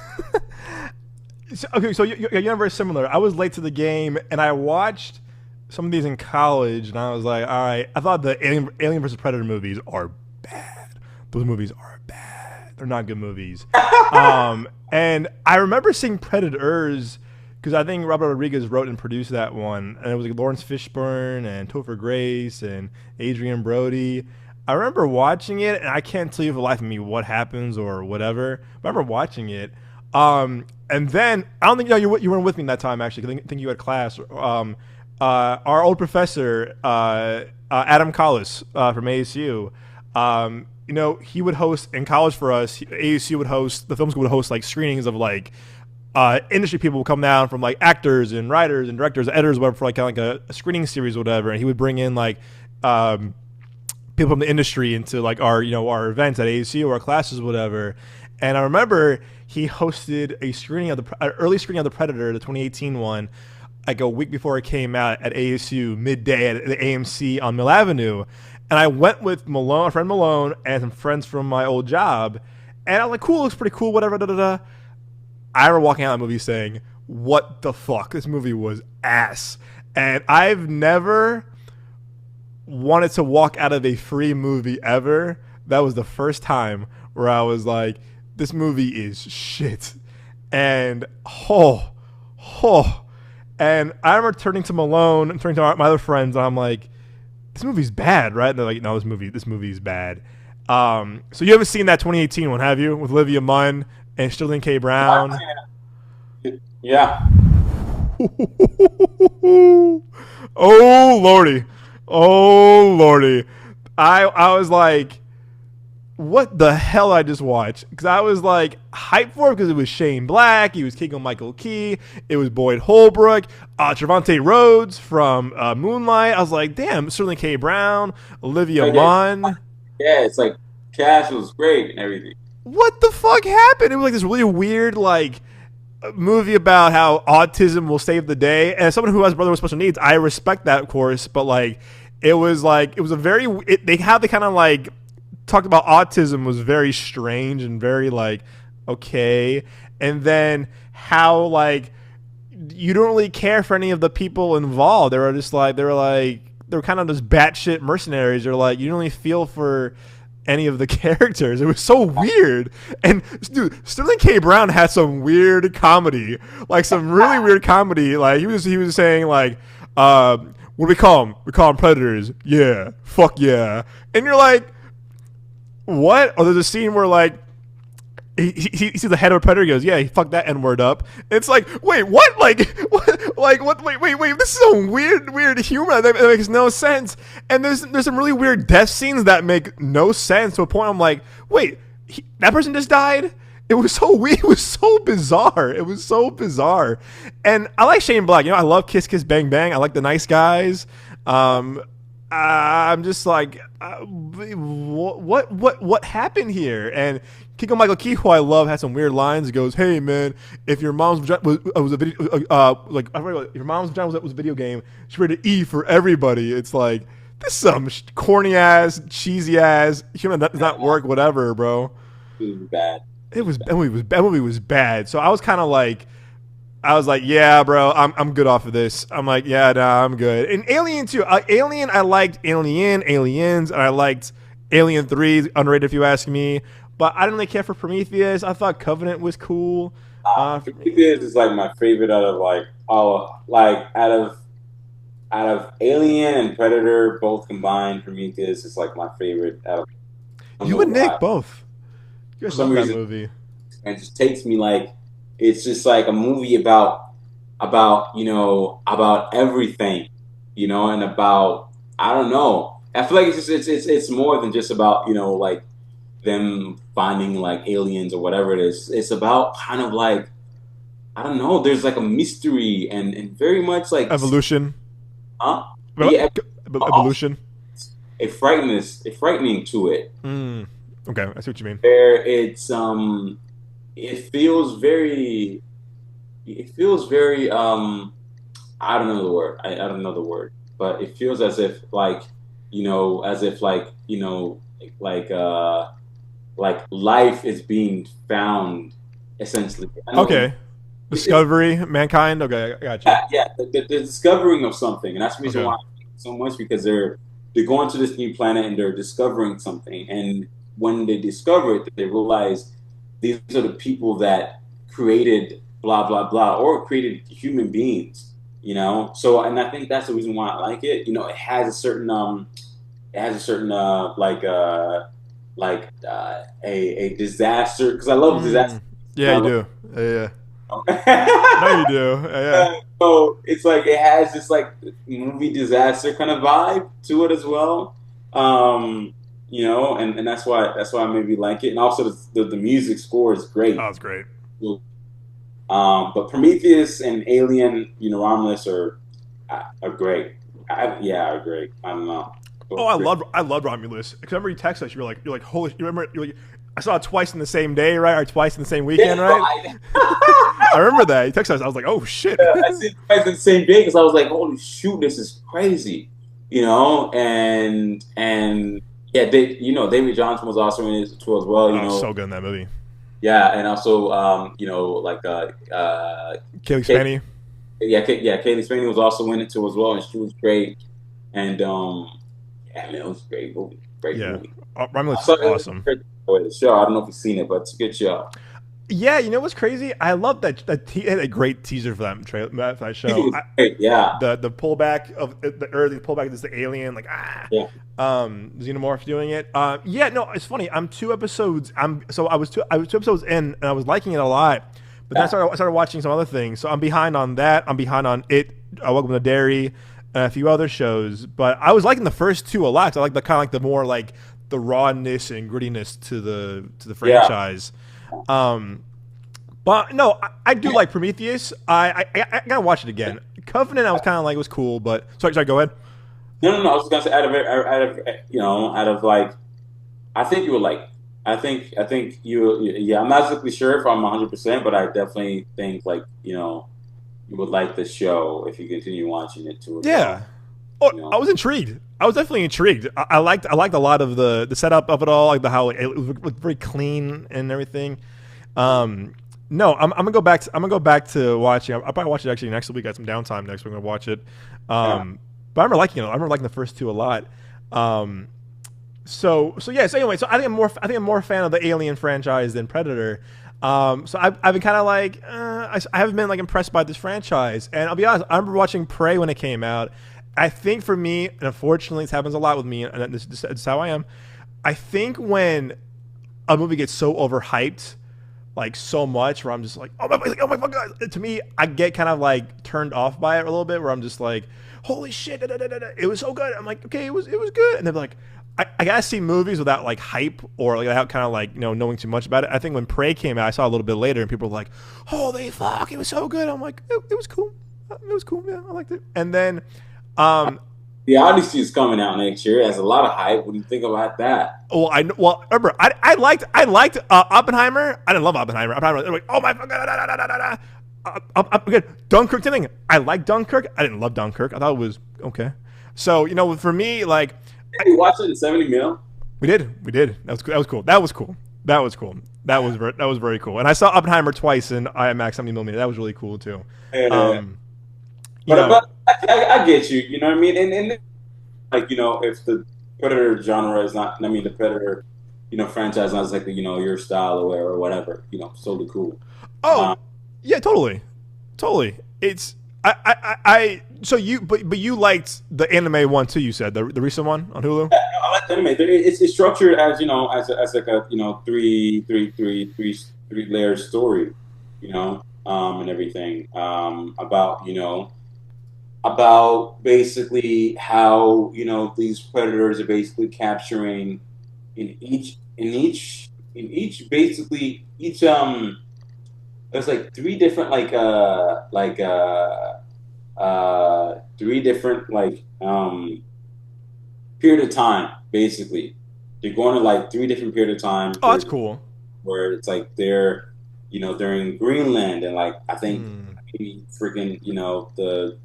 Okay, so you're very similar. I was late to the game, and I watched some of these in college, and I was like, all right. I thought the Alien versus Predator movies are bad. those movies are bad. They're not good movies. And I remember seeing Predators because I think Robert Rodriguez wrote and produced that one, and it was like Lawrence Fishburne and Topher Grace and Adrian Brody. I remember watching it, and I can't tell you for the life of me what happens or whatever. But I remember watching it, and then I don't think you weren't with me that time actually. I think you had class. Our old professor, Adam Collis from ASU. He would host in college for us. ASU would host the film school would host like screenings of like industry people would come down from like actors and writers and directors, editors, whatever, for like kind of like a screening series or whatever. And he would bring in like people from the industry into like our events at ASU or our classes or whatever. And I remember he hosted a screening of the early screening of the Predator, the 2018 one, like a week before it came out at ASU midday at the AMC on Mill Avenue. And I went with Malone, my friend Malone, and some friends from my old job. And I was like, cool, looks pretty cool, whatever, da-da-da. I remember walking out of the movie saying, what the fuck? This movie was ass. And I've never wanted to walk out of a free movie ever. That was the first time where I was like, this movie is shit. And, And I remember turning to Malone and turning to my other friends, and I'm like, this movie's bad, right? And they're like, no, this movie's bad. So you haven't seen that 2018 one, have you? With Olivia Munn and Sterling K. Brown? Yeah. Oh, Lordy. I was like, what the hell I just watched? Because I was like hyped for it because it was Shane Black, he was Keegan-Michael Key, it was Boyd Holbrook, Trevante Rhodes from Moonlight. I was like, damn, Sterling K. Brown, Olivia Munn. Yeah, it's like cast was great and everything. What the fuck happened? It was like this really weird like movie about how autism will save the day. And as someone who has a brother with special needs, I respect that, of course. But like, it was a very they kind of like talked about autism was very strange and very like okay, and then how like you don't really care for any of the people involved. They were kind of just batshit mercenaries. They're like, you don't really feel for any of the characters. It was so weird. And dude, Sterling K. Brown had some weird comedy, like some really weird comedy. Like he was saying like, what do we call them? We call them predators. Yeah, fuck yeah. And you're like, what? Or there's a scene where like he sees the head of a predator. He goes, yeah, he fucked that N-word up. It's like, wait, what? Like what? Wait. This is some weird humor that makes no sense. And there's some really weird death scenes that make no sense to a point. I'm like, wait, that person just died. It was so weird. It was so bizarre. And I like Shane Black. I love Kiss Kiss Bang Bang. I like The Nice Guys. I'm just like, what happened here? And Keegan-Michael Key, who I love, had some weird lines. He goes, "Hey man, if your mom's vagina was a video, if your mom's vagina was a video game, she's rated E for everybody." It's like this is some corny ass, cheesy ass human that does not work. Whatever, bro. It was bad. That movie was bad. So I was kind of like. I was like, yeah, bro, I'm good off of this. I'm like, yeah, nah, I'm good. And Alien too. Alien, I liked Aliens, and I liked Alien 3, underrated if you ask me. But I didn't really care for Prometheus. I thought Covenant was cool. Prometheus is like my favorite out of Alien and Predator both combined. Prometheus is like my favorite. You and Nick both. You guys love that movie. And it just takes me like. It's just like a movie about everything, and about I don't know. I feel like it's more than just about like them finding like aliens or whatever it is. It's about kind of like I don't know. There's like a mystery and very much like evolution. Huh? Yeah, evolution. A frightening to it. Okay, I see what you mean. Where it's It feels very. I don't know the word. I don't know the word, but it feels as if like life is being found essentially. Okay. Discovery, mankind. Okay, I got you. Yeah. The discovering of something, and that's the reason why I like it so much because they're going to this new planet and they're discovering something, and when they discover it, they realize these are the people that created blah blah blah or created human beings. So and I think that's the reason why I like it. It has a certain a disaster because I love disaster. Yeah, you do. Yeah. No, you Yeah. do. Yeah. So it's like it has this like movie disaster kind of vibe to it as well. And that's why I maybe like it. And also the music score is Oh, great. it's great. But Prometheus and Alien, Romulus are great. Yeah, are great. I don't know. Oh, Both great. I love Romulus. Because remember you text us, you're like, holy, you remember, you're like, I saw it twice in the same day, right? Or twice in the same weekend, Yeah, right? I remember that. You texted us. I was like, oh shit. I see it twice in the same day because I was like, holy shoot, this is crazy, and yeah, David Johnson was also in it too as well, Oh, so good in that movie. yeah, and also Keely Kate, Spaney. yeah, Keilyn was also in it too as well, and she was great, and yeah, man, it was a great Yeah. movie. Romulus So is it was awesome. the show. I don't know if you've seen it, but it's a good show. Yeah, you know what's crazy? I love that he had a great teaser for that It show. was great, yeah, The pullback of the early pullback is the alien, like yeah, xenomorph doing it. Yeah, no, it's funny. I was 2 episodes in and I was liking it a lot, but then yeah. I started watching some other things. So I'm behind on that. I'm behind on it. Welcome to Dairy, and a few other shows. But I was liking the first two a lot. So I like the kind of like the more like the rawness and grittiness to the Yeah. franchise. But no, I do like Prometheus. I gotta watch it again. Covenant, I was kind of like it was cool, but sorry, go ahead. No. I was gonna say out of like, I think you would like. I think yeah. I'm not exactly sure if I'm 100%, but I definitely think like you would like the show if you continue watching it too as Yeah. well. Oh, You I know, was intrigued. I was definitely intrigued. I liked a lot of the setup of it all, like the how it looked very clean and everything. Um, no, I'm gonna go back. I'm gonna go back to watching. I'll probably watch it actually next week. I got some downtime next week. I'm gonna watch it. yeah, But I remember liking it. I remember liking the first two a lot. Um, so yeah. So anyway, so I think I'm more a fan of the Alien franchise than Predator. So I've been kind of like I haven't been like impressed by this franchise. And I'll be honest, I remember watching Prey when it came out. I think for me, and unfortunately, this happens a lot with me, and this is how I am. I think when a movie gets so overhyped, like so much, where I'm just like, oh my god. To me, I get kind of like turned off by it a little bit, where I'm just like, holy shit, da, da, da, da, da. It was so good. I'm like, okay, it was good, and they're like, I gotta see movies without like hype or like without kind of like knowing too much about it. I think when Prey came out, I saw a little bit later, and people were like, holy fuck, it was so good. I'm like, it was cool. It was cool. Yeah, I liked it. And then, um, the Odyssey is coming out next year. It has a lot of hype. What do you think about that? well, remember, I liked Oppenheimer. I didn't love Oppenheimer. Oppenheimer, they're like, oh my fuck, da, da, da, da, da, da. Again, Dunkirk, same thing. I like Dunkirk. I didn't love Dunkirk. I thought it was okay. So for me, like, Did you watch it in 70 mil? we did. That was cool. That was cool. That was very cool. And I saw Oppenheimer twice in IMAX 70 millimeter. That was really cool too. Yeah. Um, you But know, but I get you. You know what I mean? And like if the Predator genre is not, I mean the Predator, franchise not exactly your style or whatever. Totally cool. oh Um, yeah, totally. It's so but you liked the anime one too. You said the recent one on Hulu. I like the anime. It's structured as as like a three layer story, and everything about basically how these predators are basically capturing in each basically each there's like three different three different period of time basically they're going to like three different period of time Oh, that's cool. where it's like they're in Greenland and like I think Hmm. maybe freaking the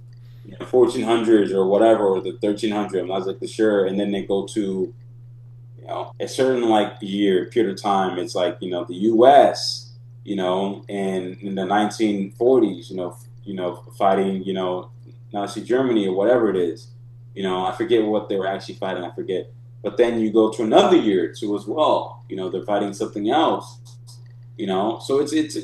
1400s or whatever or the 1300s. I was like the sure, and then they go to a certain like year period of time. It's like the U.S. And in the 1940s, fighting Nazi Germany or whatever it is. I forget what they were actually fighting. I forget, but then you go to another year or two as well. They're fighting something else. So it's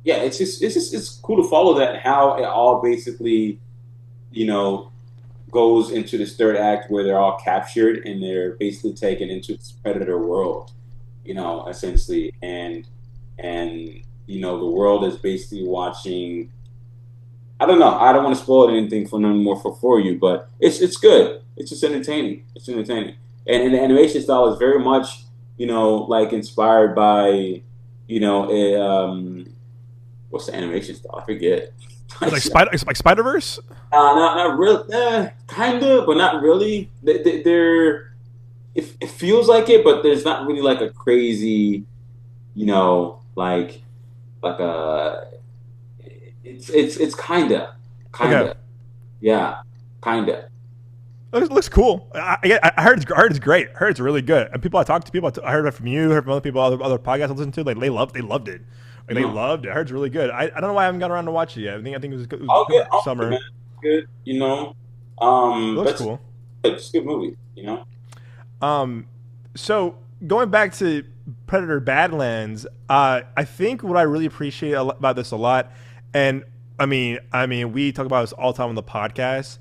yeah, it's cool to follow that, how it all basically you know goes into this third act where they're all captured and they're basically taken into this predator world, essentially, and the world is basically watching. I don't know. I don't want to spoil anything for no more for you, but it's good. It's just entertaining. It's entertaining, and the animation style is very much like inspired by what's the animation style? I forget. Like Spider-Verse. Not really. Kind of, but not really. They're it feels like it, but there's not really like a crazy, like a. It's kinda, Okay. yeah, kinda. It looks cool. I heard it's great. I heard it's really good. And people I talked to, I heard it from you, heard from other people, other podcasts I listened to. Like they loved it. Like they loved it. I heard it's really good. I don't know why I haven't got around to watch it yet. I think it I'll was get on it, summer. man. Good, It looks That's cool. it's a good movie. Um, so going back to Predator Badlands, I think what I really appreciate about this a lot, and I mean, we talk about this all the time on the podcast.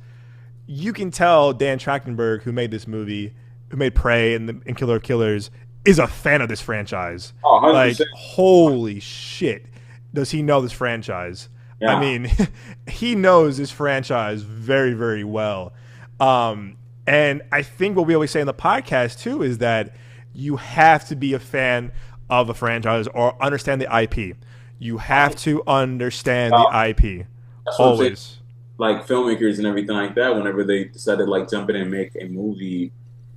You can tell Dan Trachtenberg, who made this movie, who made Prey and Killer of Killers, is a fan of this franchise. Oh, Like, 100%. holy shit, does he know this franchise? I Yeah. mean, he knows this franchise very, very well. And I think what we always say in the podcast too is that you have to be a fan of a franchise or understand the IP. You have to understand the Uh, IP that's what I'm saying. always. Like filmmakers and everything like that, whenever they decided like jump in and make a movie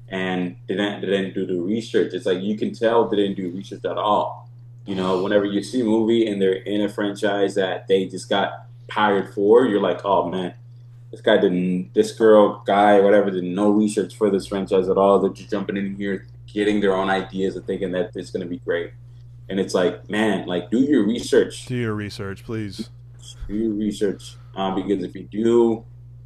and they didn't do the research, it's like you can tell they didn't do research at all. Whenever you see a movie and they're in a franchise that they just got hired for, you're like, oh man, this girl, guy, whatever, did no research for this franchise at all. They're just jumping in here, getting their own ideas and thinking that it's going to be great. And it's like, man, like do your research. Do your research, please. Do your research. Because if you do,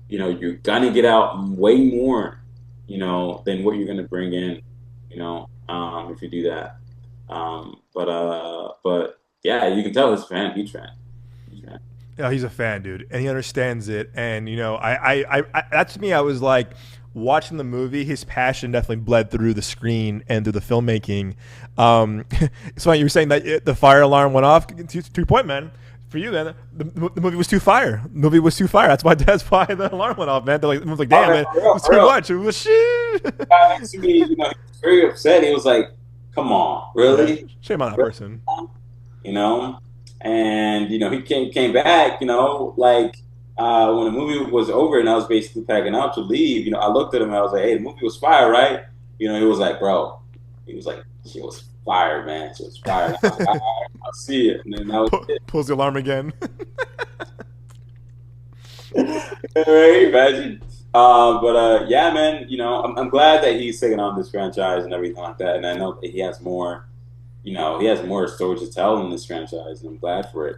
you're gonna get out way more, than what you're gonna bring in, if you do that. But yeah, you can tell he's a fan, huge fan, huge fan. Yeah, he's a fan, dude, and he understands it. And that to me, I was like watching the movie. His passion definitely bled through the screen and through the filmmaking. So you were saying that the fire alarm went off. To your point, man. For you, then the movie was too fire. The movie was too fire. That's why the alarm went off, man. It was like, Oh damn, man, man, for it real, was for too real. much. It was shit. Guy next to me, he was very upset. He was like, "Come on, Yeah, really?" shame on that person. you know. And he came back, like when the movie was over and I was basically packing out to leave. I looked at him and I was like, "Hey, the movie was fire, right?" He was like, "Bro," he was like, "She was fire, man. She was fire." And I was like, "All right, I'll see it." And then that was it. Pulls the alarm again. Right, imagine. But yeah, man. I'm glad that he's taking on this franchise and everything like that. And I know that he has more. He has more stories to tell in this franchise, and I'm glad for it.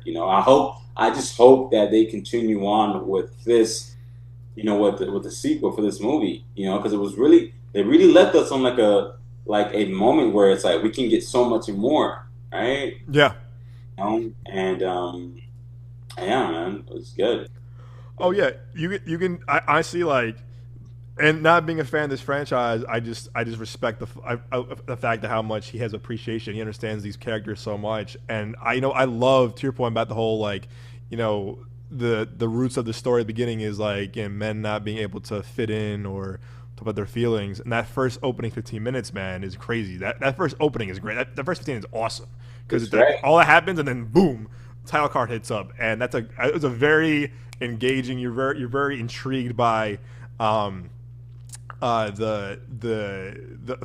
I just hope that they continue on with this, with the sequel for this movie. Because they really left us on like a moment where it's like we can get so much more, right? Yeah. And yeah, man, it was good. Oh yeah. You can. I see like. And not being a fan of this franchise, I just respect the fact that how much he has appreciation. He understands these characters so much, and I love, to your point about the whole like, the roots of the story at the beginning is like men not being able to fit in or talk about their feelings. And that first opening 15 minutes, man, is crazy. That first opening is great. That first 15 is awesome It's because great. all that happens and then boom, title card hits up, and it was a very engaging. You're very intrigued by. The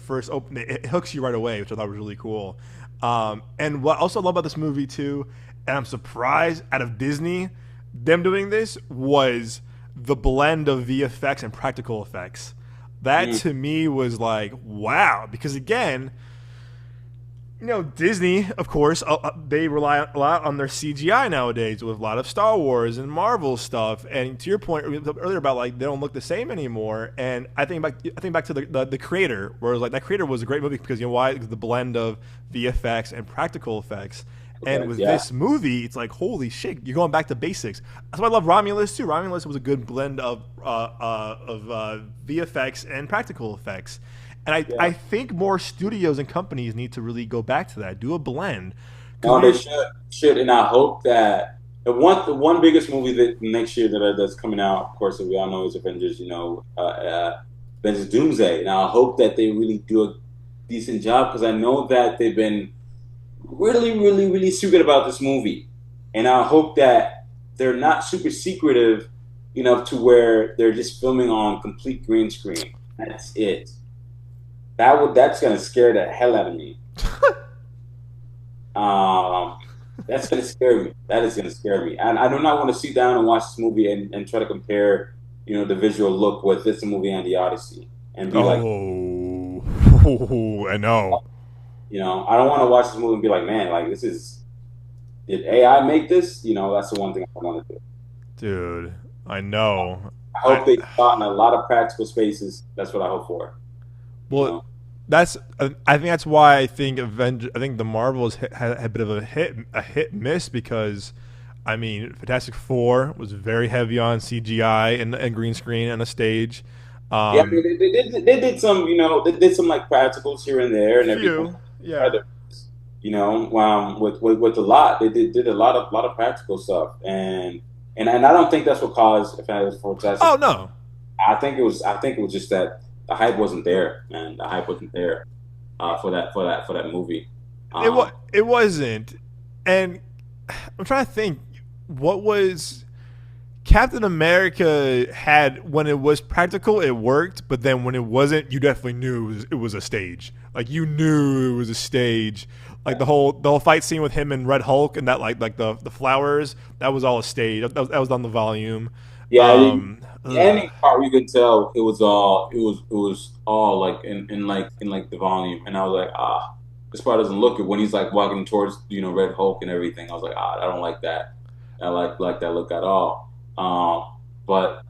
first open, it hooks you right away, which I thought was really cool. And what I also love about this movie too, and I'm surprised out of Disney, them doing this was the blend of VFX and practical effects. That Mm. to me was like wow, because again, Disney, of course, they rely a lot on their CGI nowadays with a lot of Star Wars and Marvel stuff. And to your point earlier about like they don't look the same anymore. And I think back to the creator, where like that creator was a great movie because why? Because the blend of VFX and practical effects. And with Yeah. this movie, it's like holy shit, you're going back to basics. That's why I love Romulus too. Romulus was a good blend of VFX and practical effects. And I Yeah. think more studios and companies need to really go back to that, do a blend. Because No, they should, and I hope that the one biggest movie that next year that's coming out, of course, that we all know is Avengers. Avengers Doomsday. And I hope that they really do a decent job because I know that they've been really, really, really secret about this movie, and I hope that they're not super secretive enough to where they're just filming on complete green screen. That's it. That's gonna scare the hell out of me. Um, that's gonna scare me. That is gonna scare me. And I do not want to sit down and watch this movie and try to compare, the visual look with this movie and the Odyssey and be like, oh, I know, I don't want to watch this movie and be like, man, like this is did AI make this? That's the one thing I want to do. dude, I know. I I hope they shot in a lot of practical spaces. That's what I hope for. You well, know, that's I think that's why I think the Marvels had a bit of a hit miss because I mean Fantastic Four was very heavy on CGI and green screen and a stage. yeah, I mean, Um, they did some, they did some like practicals here and there and everything. few, yeah. With a lot, they did a lot of practical stuff, and I don't think that's what caused Fantastic. Oh no, I think it was just that the hype wasn't there, man. The hype wasn't there for that movie. it wasn't, and I'm trying to think what was Captain America had when it was practical, it worked, but then when it wasn't, you definitely knew it was a stage. Like you knew it was a stage. Like the whole fight scene with him and Red Hulk and that like the flowers, that was all a stage. That was on the volume. Yeah, the Ugh. ending part you could tell it was all like in the volume, and I was like, this part doesn't look good when he's like walking towards Red Hulk and everything. I was like, I don't like that. I like that look at all. But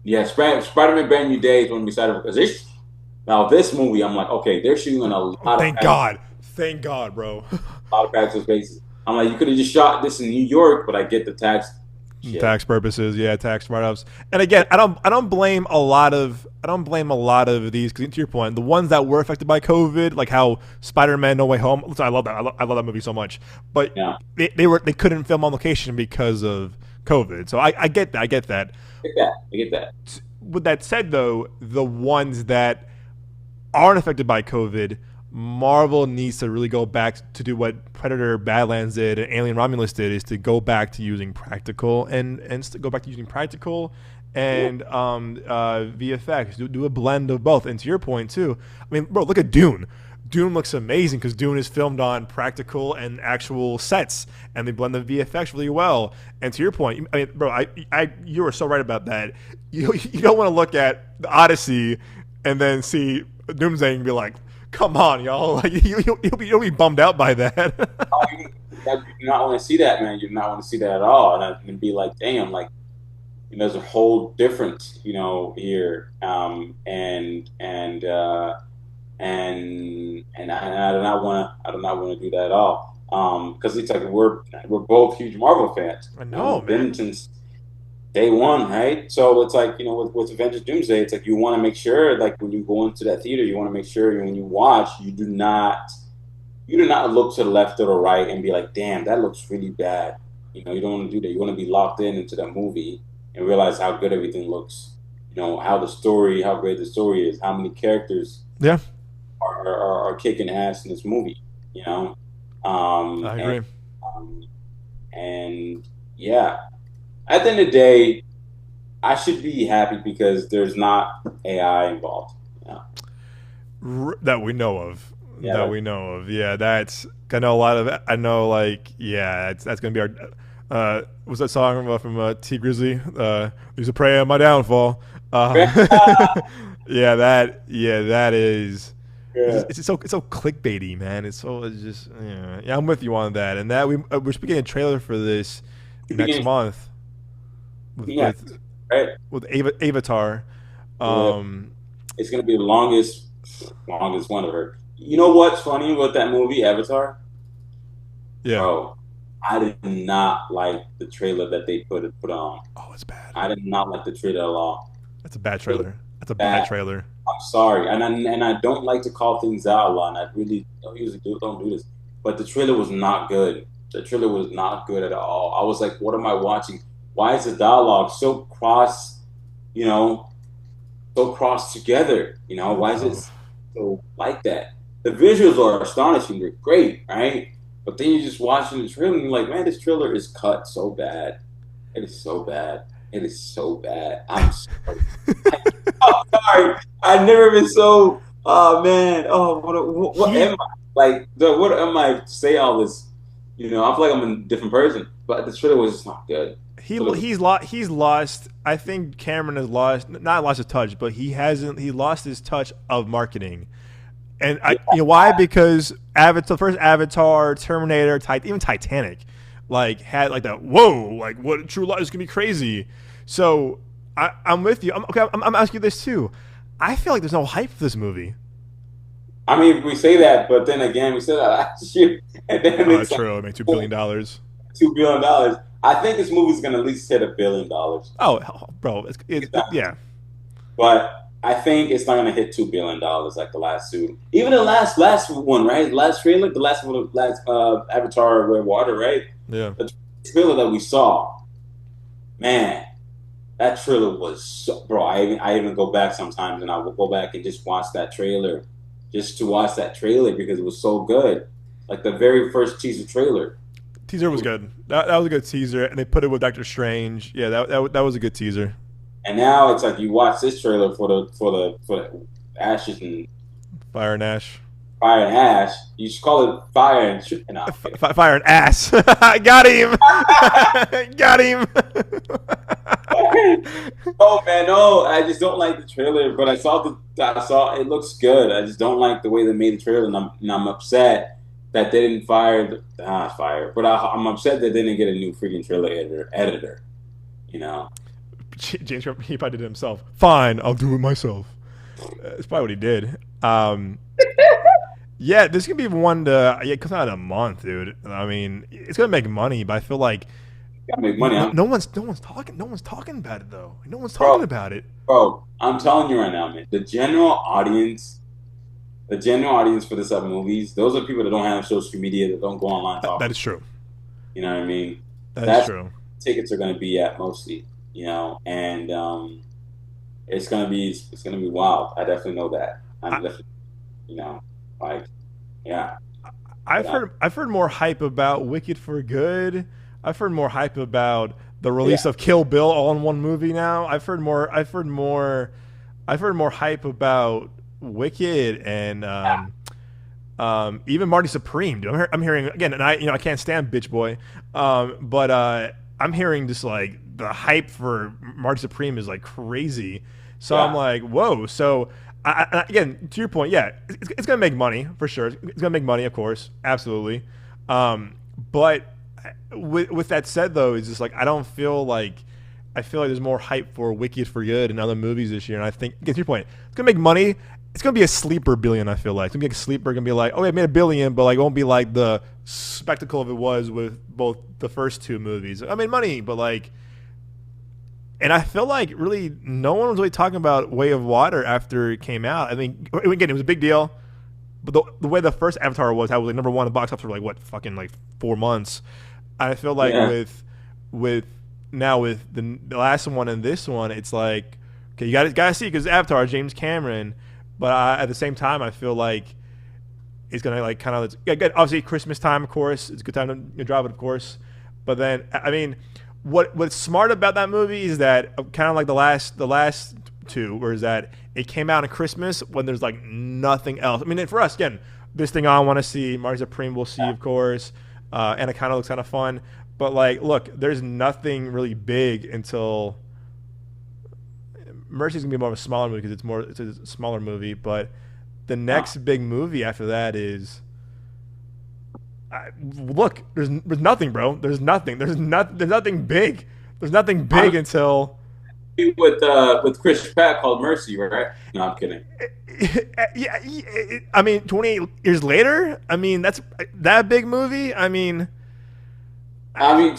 yeah, Spider-Man Brand New Day is when we started because this movie I'm like, okay, they're shooting in a lot Oh, of thank God, bro. practical spaces. I'm like, you could have just shot this in New York, but I get the tax shit. Tax purposes, yeah, tax write-offs. And again, I don't blame a lot of these because to your point, the ones that were affected by COVID, like how Spider-Man No Way Home. Listen, I love that. I love that movie so much, but Yeah, they couldn't film on location because of COVID. So I get that. I get that. I get that. With that said, though, the ones that aren't affected by COVID, Marvel needs to really go back to do what Predator, Badlands did, and Alien Romulus did, is to go back to using practical and go back to using practical Yeah, and VFX. Do a blend of both. And to your point too, I mean, bro, look at Dune. Dune looks amazing because Dune is filmed on practical and actual sets, and they blend the VFX really well. And to your point, I mean, bro, you were so right about that. You don't want to look at the Odyssey and then see Doomsday and be like, "Come on, y'all!" Like you'll be bummed out by that. oh, you do not want to see that, man. You do not want to see that at all, and be like, damn, like there's a whole difference, here, and I do not want to do that at all. Because it's like we're both huge Marvel fans. I know, Been man. since day one, right? So it's like with Avengers Doomsday, it's like you want to make sure, like when you go into that theater, you want to make sure when you watch, you do not look to the left or the right and be like, damn, that looks really bad. You don't want to do that. You want to be locked into that movie and realize how good everything looks. How great the story is, how many characters Yeah, are kicking ass in this movie. You know, I and agree. um, and yeah, at the end of the day, I should be happy because there's not AI involved. Yeah, That we know of. yeah, That we know of. Yeah, that's. I know a lot of. I know, like, yeah, that's gonna be our. What's that song from T Grizzly? There's a prayer on my downfall. that's Yeah, that. Yeah, that is. Yeah. It's so clickbaity, man. It's just yeah. I'm with you on that. And that we're speaking a trailer for this next Beginning, month with yeah, right. Avatar. Yeah, Um, it's gonna be the longest one of her. You know what's funny with that movie, Avatar? yeah. Bro, I did not like the trailer that they put on. Oh, it's bad. I did not like the trailer at all. That's a bad It was trailer. That's a bad bad. trailer. I'm sorry, and I don't like to call things out a lot, and I really don't usually don't do this. But the trailer was not good. The trailer was not good at all. I was like, what am I watching? Why is the dialogue so cross? You know, so crossed together. Why is it Oh, so like that? The visuals are astonishing. They're great, right? But then you're just watching the trailer and you're like, man, this trailer is cut so bad. It is so bad. It is so bad. I'm sorry. I'm sorry. I've never been so. Oh man. Oh, what he am I like? What am I to say all this? I feel like I'm a different person. But the trailer was just not good. he's lost. I think Cameron has lost, not lost his touch, but he hasn't. He lost his touch of marketing. And Yeah, why? Because Avatar, the first Avatar, Terminator, even Titanic, like had like that. Whoa, like what true life is gonna be crazy. So I'm with you. I'm asking you this too. I feel like there's no hype for this movie. I mean, we say that, but then again, we said that last year, and then Oh, it's that's like true. I mean, $2 billion. $2 billion. I think this movie's gonna at least hit $1 billion. Oh, bro, yeah. But I think it's not gonna hit $2 billion like the last two. Even the last one, right? The last trailer, the last one, last Avatar: Red Water, right? Yeah. The trailer that we saw, man, that trailer was so, bro. I even go back sometimes and I will go back and just watch that trailer, just to watch that trailer because it was so good. Like the very first teaser trailer. Teaser was good. That was a good teaser, and they put it with Doctor Strange. Yeah, that was a good teaser. And now it's like you watch this trailer for the ashes and Fire and Ash. fire and ash. You should call it fire and shit. No, Fire and ass. Got him. Got him. oh man, no, I just don't like the trailer. But I saw it looks good. I just don't like the way they made the trailer, and I'm upset that they didn't fire. But I'm upset that they didn't get a new freaking trailer editor. You know. James, he probably did it himself. Fine, I'll do it myself. That's probably what he did. Yeah, this could be one to. Yeah, it comes out in a month, dude. I mean, it's gonna make money, but I feel like Gotta make money. no one's talking about it though. No one's talking Bro, about it. bro, I'm telling you right now, man. The general audience for this type of movies, those are people that don't have social media, that don't go online That talking. is true. You know what I mean? That is That's true. tickets are going to be at mostly. And it's gonna be wild. I definitely know that. I'm I, definitely, like, yeah. But, I've heard more hype about Wicked for Good. I've heard more hype about the yeah, release of Kill Bill all in one movie now. I've heard more hype about Wicked and even Marty Supreme. Dude. I'm hearing again, and I can't stand Bitch Boy, but I'm hearing just like the hype for Marty Supreme is like crazy. So I'm yeah, like, whoa. So again, to your point, yeah, it's gonna make money for sure. It's gonna make money, of course, absolutely. But with that said, though, it's just like I feel like there's more hype for Wicked for Good and other movies this year, and I think, get to your point, it's gonna make money. It's gonna be a sleeper billion. I feel like it's gonna be like a sleeper. Gonna be like, oh, yeah, it made $1 billion, but like, it won't be like the spectacle of it was with both the first two movies. I made money, but like, and I feel like really no one was really talking about Way of Water after it came out. I mean, again, it was a big deal, but the way the first Avatar was, how it was like number one in the box office for like what fucking like 4 months. I feel like yeah. with now with the last one and this one, it's like, okay, you gotta see because Avatar, James Cameron, but at the same time, I feel like it's gonna like kind of obviously Christmas time, of course, it's a good time to drive it, of course, but then I mean, what's smart about that movie is that kind of like the last two, where is that it came out on Christmas when there's like nothing else. I mean, for us again, this thing I want to see, Marty Supreme we'll see, of course, and it kind of looks kind of fun. But like, look, there's nothing really big until Mercy's gonna be more of a smaller movie because it's a smaller movie. But the next big movie after that is. Look, there's nothing, bro. There's nothing. There's nothing big. There's nothing big until with Chris Pratt called Mercy, right? No, I'm kidding. Yeah, I mean, 28 years later. I mean, that's that big movie. Did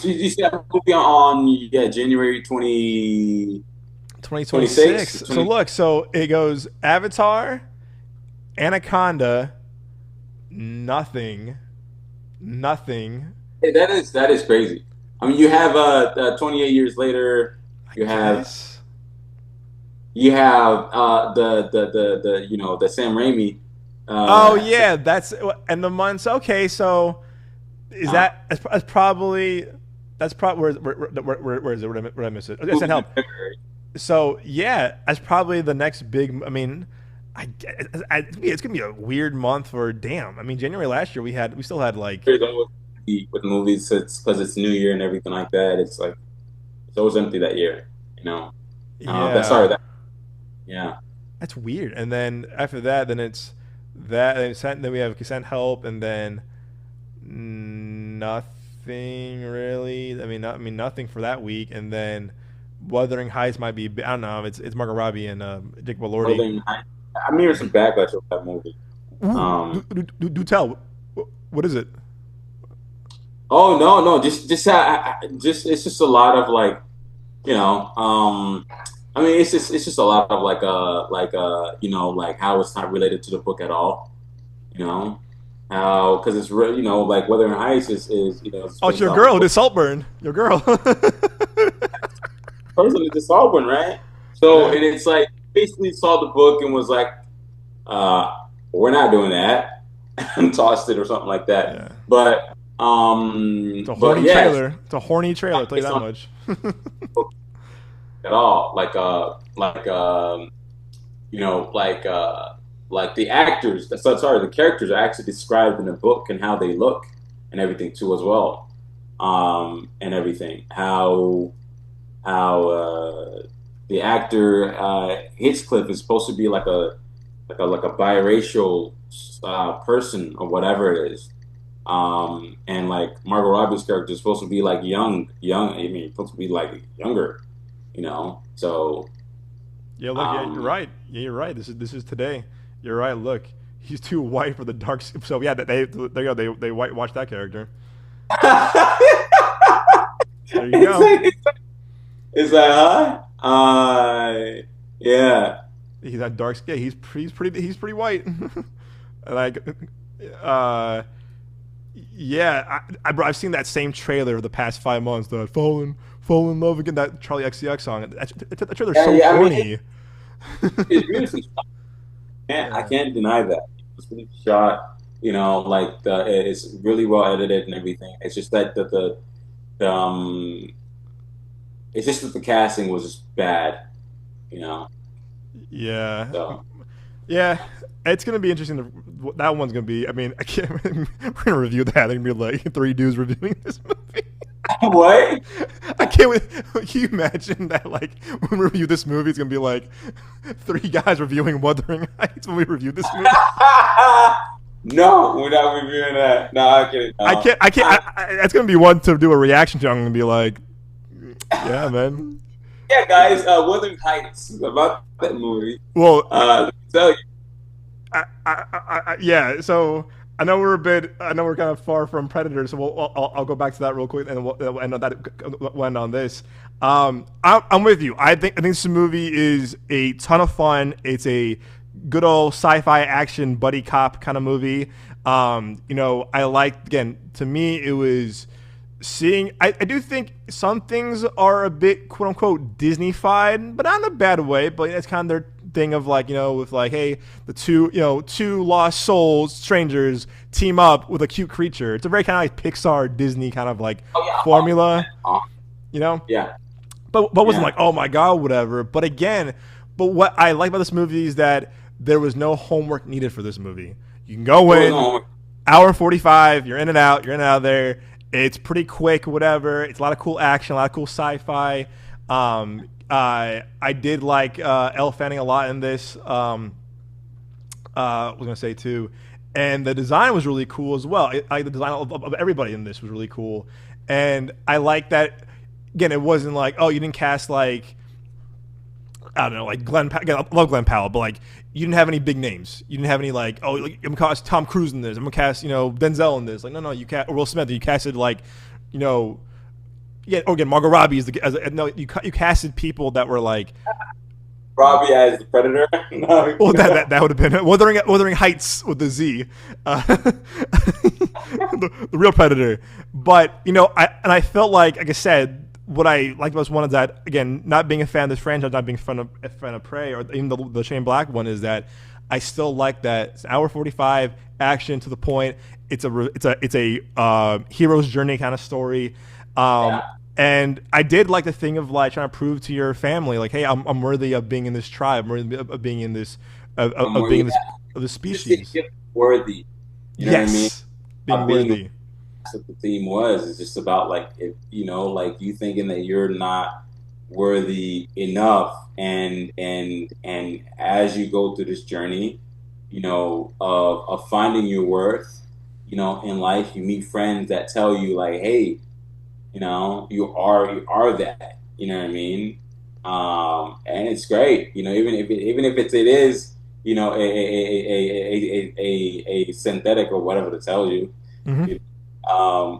you see that movie on January 2026. 26? So look, so it goes Avatar, Anaconda, nothing. Hey, that is crazy. I mean, you have 28 years later. You have the Sam Raimi. Oh yeah, that's and the months. Okay, so is that's probably where is it? Where did I miss it? Okay, send help. So yeah, that's probably the next big. I mean, it's gonna be a weird month for damn. I mean, January last year we still had like with movies, it's because it's New Year and everything like that. It's like it's always empty that year, you know. Yeah. Yeah. That's weird. And then after that, then it's that. Then we have Consent Help, and then nothing really. I mean, nothing for that week. And then Wuthering Heights might be. I don't know. It's Margot Robbie and Jake Elordi. I'm hearing some backlash of that movie. Do tell. What is it? Oh no, just it's just a lot of like, you know, I mean, it's just a lot of like like how it's not related to the book at all, you know, how because it's real, like Wuthering Heights is Oh, it's your girl who did Saltburn. Your girl. Person did Saltburn, right? So and it's like basically saw the book and was like, we're not doing that, and tossed it or something like that. Yeah. But it's a horny trailer. It's a horny trailer. I'll tell you that much. At all, like the actors. Sorry, the characters are actually described in the book and how they look and everything too as well, and everything how the actor Hinchcliffe is supposed to be like a biracial person or whatever it is. And like Margot Robbie's character is supposed to be like young. I mean, supposed to be like younger, So yeah, look, yeah, you're right. Yeah, you're right. This is today. You're right. Look, he's too white for the dark. So yeah, they whitewashed that character. There you go. Is that yeah. He's that dark skin. He's pretty white. Like, yeah, I've seen that same trailer the past 5 months. That fall in love again. That Charlie XCX song. That trailer's so corny. It's beautifully shot. I can't deny that. It's really shot. It's really well edited and everything. It's just that it's just that the casting was just bad. Yeah. So. Yeah, it's gonna be interesting. That one's gonna be. I mean, I can't. We're gonna review that. They're gonna be like 3 dudes reviewing this movie. What? I can't wait. Can you imagine that? Like when we review this movie, it's gonna be like 3 guys reviewing Wuthering Heights when we review this movie. No, we're not reviewing that. No, I can't. No. I can't. It's gonna be one to do a reaction to. I'm gonna be like, yeah, man. Yeah, guys. Wuthering Heights about that movie. Well, let me tell you. Yeah. So I know we're kind of far from Predator, so I'll go back to that real quick, and we'll end on that. We'll end on this. I'm with you. I think this movie is a ton of fun. It's a good old sci-fi action buddy cop kind of movie. I like, again, to me it was seeing. I do think some things are a bit quote unquote Disney-fied, but not in a bad way. But it's kind of their thing of like, with like, hey, the two lost souls, strangers, team up with a cute creature. It's a very kind of like Pixar Disney kind of like formula, Yeah. But wasn't like, oh my god, whatever. But again, what I like about this movie is that there was no homework needed for this movie. You can go in, hour 45, you're in and out there. It's pretty quick, whatever. It's a lot of cool action, a lot of cool sci-fi. I did like Elle Fanning a lot in this. was gonna say too, and the design was really cool as well. The design of everybody in this was really cool, and I like that. Again, it wasn't like, oh, you didn't cast like, I don't know, like Again, I love Glenn Powell, but like you didn't have any big names. You didn't have any like, oh, like, I'm gonna cast Tom Cruise in this. I'm gonna cast Denzel in this. Like, no, you cast or Will Smith. You casted like, you know, yeah. Or again, Margot Robbie is no. You casted people that were like, Robbie as the Predator. No, well, that would have been Wuthering Heights with the Z, the real Predator. But I felt like I said, what I liked most one is that, again, not being a fan of this franchise, not being a fan of Prey or even the Shane Black one, is that I still like that it's an hour 45 action to the point. It's a hero's journey kind of story. yeah. And I did like the thing of like trying to prove to your family, like, hey, I'm worthy of being in this tribe, I'm worthy of being in this, of being in this, of this species. Just worthy. You know what I mean? Being worthy. That's what the theme was. It's just about like, if like you thinking that you're not worthy enough, and as you go through this journey, of finding your worth, in life, you meet friends that tell you like, hey, you are that. You know what I mean? And it's great. Even if it is, a synthetic or whatever to tell you, Mm-hmm.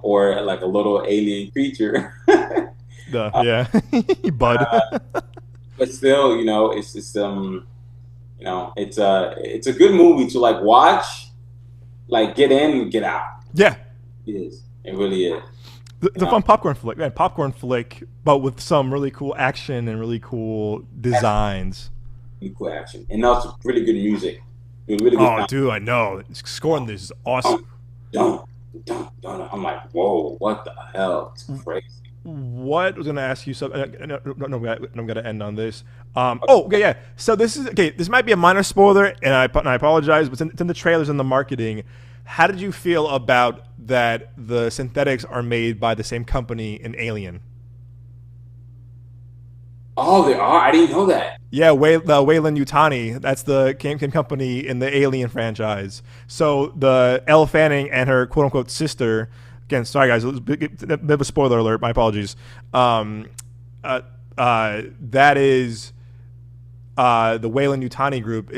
or like a little alien creature. Yeah, bud. But still, it's a good movie to like watch, like get in and get out. Yeah, It is. It really is. It's a fun popcorn flick, man. Popcorn flick, but with some really cool action and really cool designs. Really cool action, and also really good music. Really good. Oh, dude, I know. Scoring this is awesome. Dun, dun, dun. I'm like, whoa, what the hell? It's crazy. What was going to ask you something? No, I'm going to end on this. Oh, okay, yeah. So this is okay. This might be a minor spoiler, and I apologize, but it's in the trailers and the marketing. How did you feel about that? The synthetics are made by the same company in Alien. Oh, they are. I didn't know that. Yeah, Weyland Yutani. That's the same company in the Alien franchise. So the Elle Fanning and her quote unquote sister. Again, sorry guys, a bit of a spoiler alert. My apologies. That is the Weyland Yutani group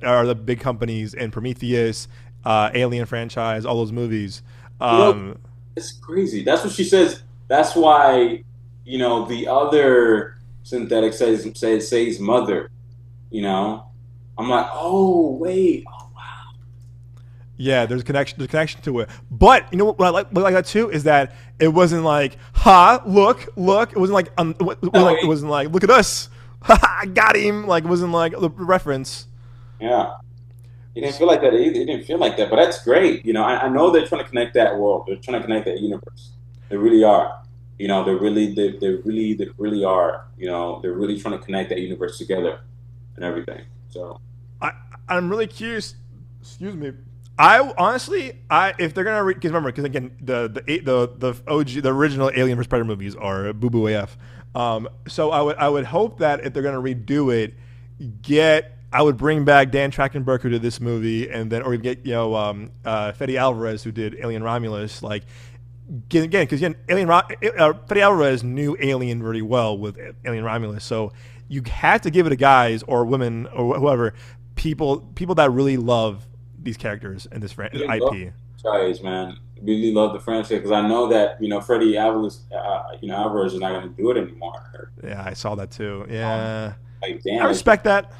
are the big companies in Prometheus, Alien franchise, all those movies. It's crazy. That's what she says. That's why the other synthetic says mother. I'm like, oh wait. Yeah, there's a connection to it. But what I like that too is that it wasn't like, ha, look. It wasn't like, it wasn't like, look at us, ha, I got him. Like, it wasn't like the reference. Yeah, it didn't feel like that. It didn't feel like that. But that's great. I know they're trying to connect that world. They're trying to connect that universe. They really are. They really are. They're really trying to connect that universe together and everything. So I'm really curious. Excuse me. If they're gonna because again the OG, the original Alien vs Predator movies are boo boo AF. So I would hope that if they're gonna redo it, I would bring back Dan Trachtenberg, who did this movie, and then or get Fede Alvarez, who did Alien Romulus, like again because Fede Alvarez knew Alien really well with Alien Romulus, so you had to give it to guys or women or whoever people that really love these characters and this IP. Guys, man, really love the franchise because I know that Fede Alvarez, Alvarez is not going to do it anymore. Yeah, I saw that too. Yeah, like damn, I respect that,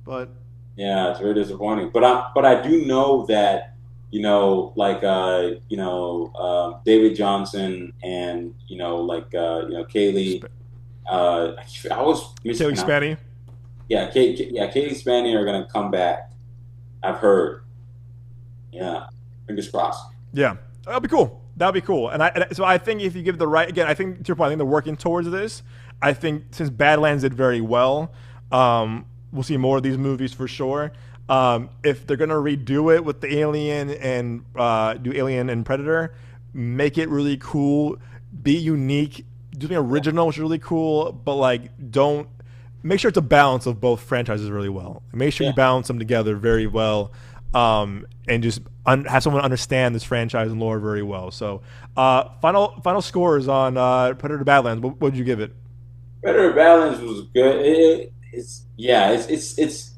but yeah, it's very disappointing. But I do know that David Johnson and Keilyn. I was Keilyn Spanny. Yeah, Keilyn Spanny are going to come back. I've heard. Yeah, fingers crossed. Yeah, that'll be cool. And I think if you give the right, again, I think to your point, I think they're working towards this. I think since Badlands did very well, we'll see more of these movies for sure. If they're gonna redo it with the Alien and do Alien and Predator, make it really cool, be unique, do something original, which is really cool, but like don't make sure it's a balance of both franchises really well. Make sure Yeah. you balance them together very well, and just have someone understand this franchise and lore very well. So, final scores on Predator Badlands. What would you give it? Better Balance was good. It's yeah, it's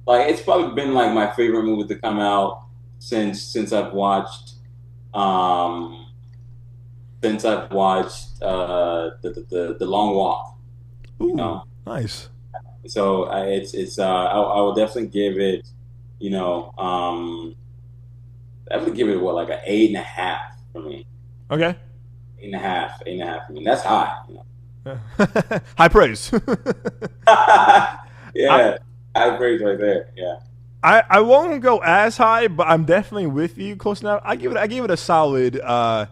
like it's probably been like my favorite movie to come out since I've watched um the Long Walk. You Ooh, know, nice. so I will definitely give it. You know, I would give it what like an 8.5 for me. Okay. 8.5 for me. That's high. You know? High praise. I, Yeah, high praise right there. Yeah. I won't go as high, but I'm definitely with you close enough. I gave it a solid 8 out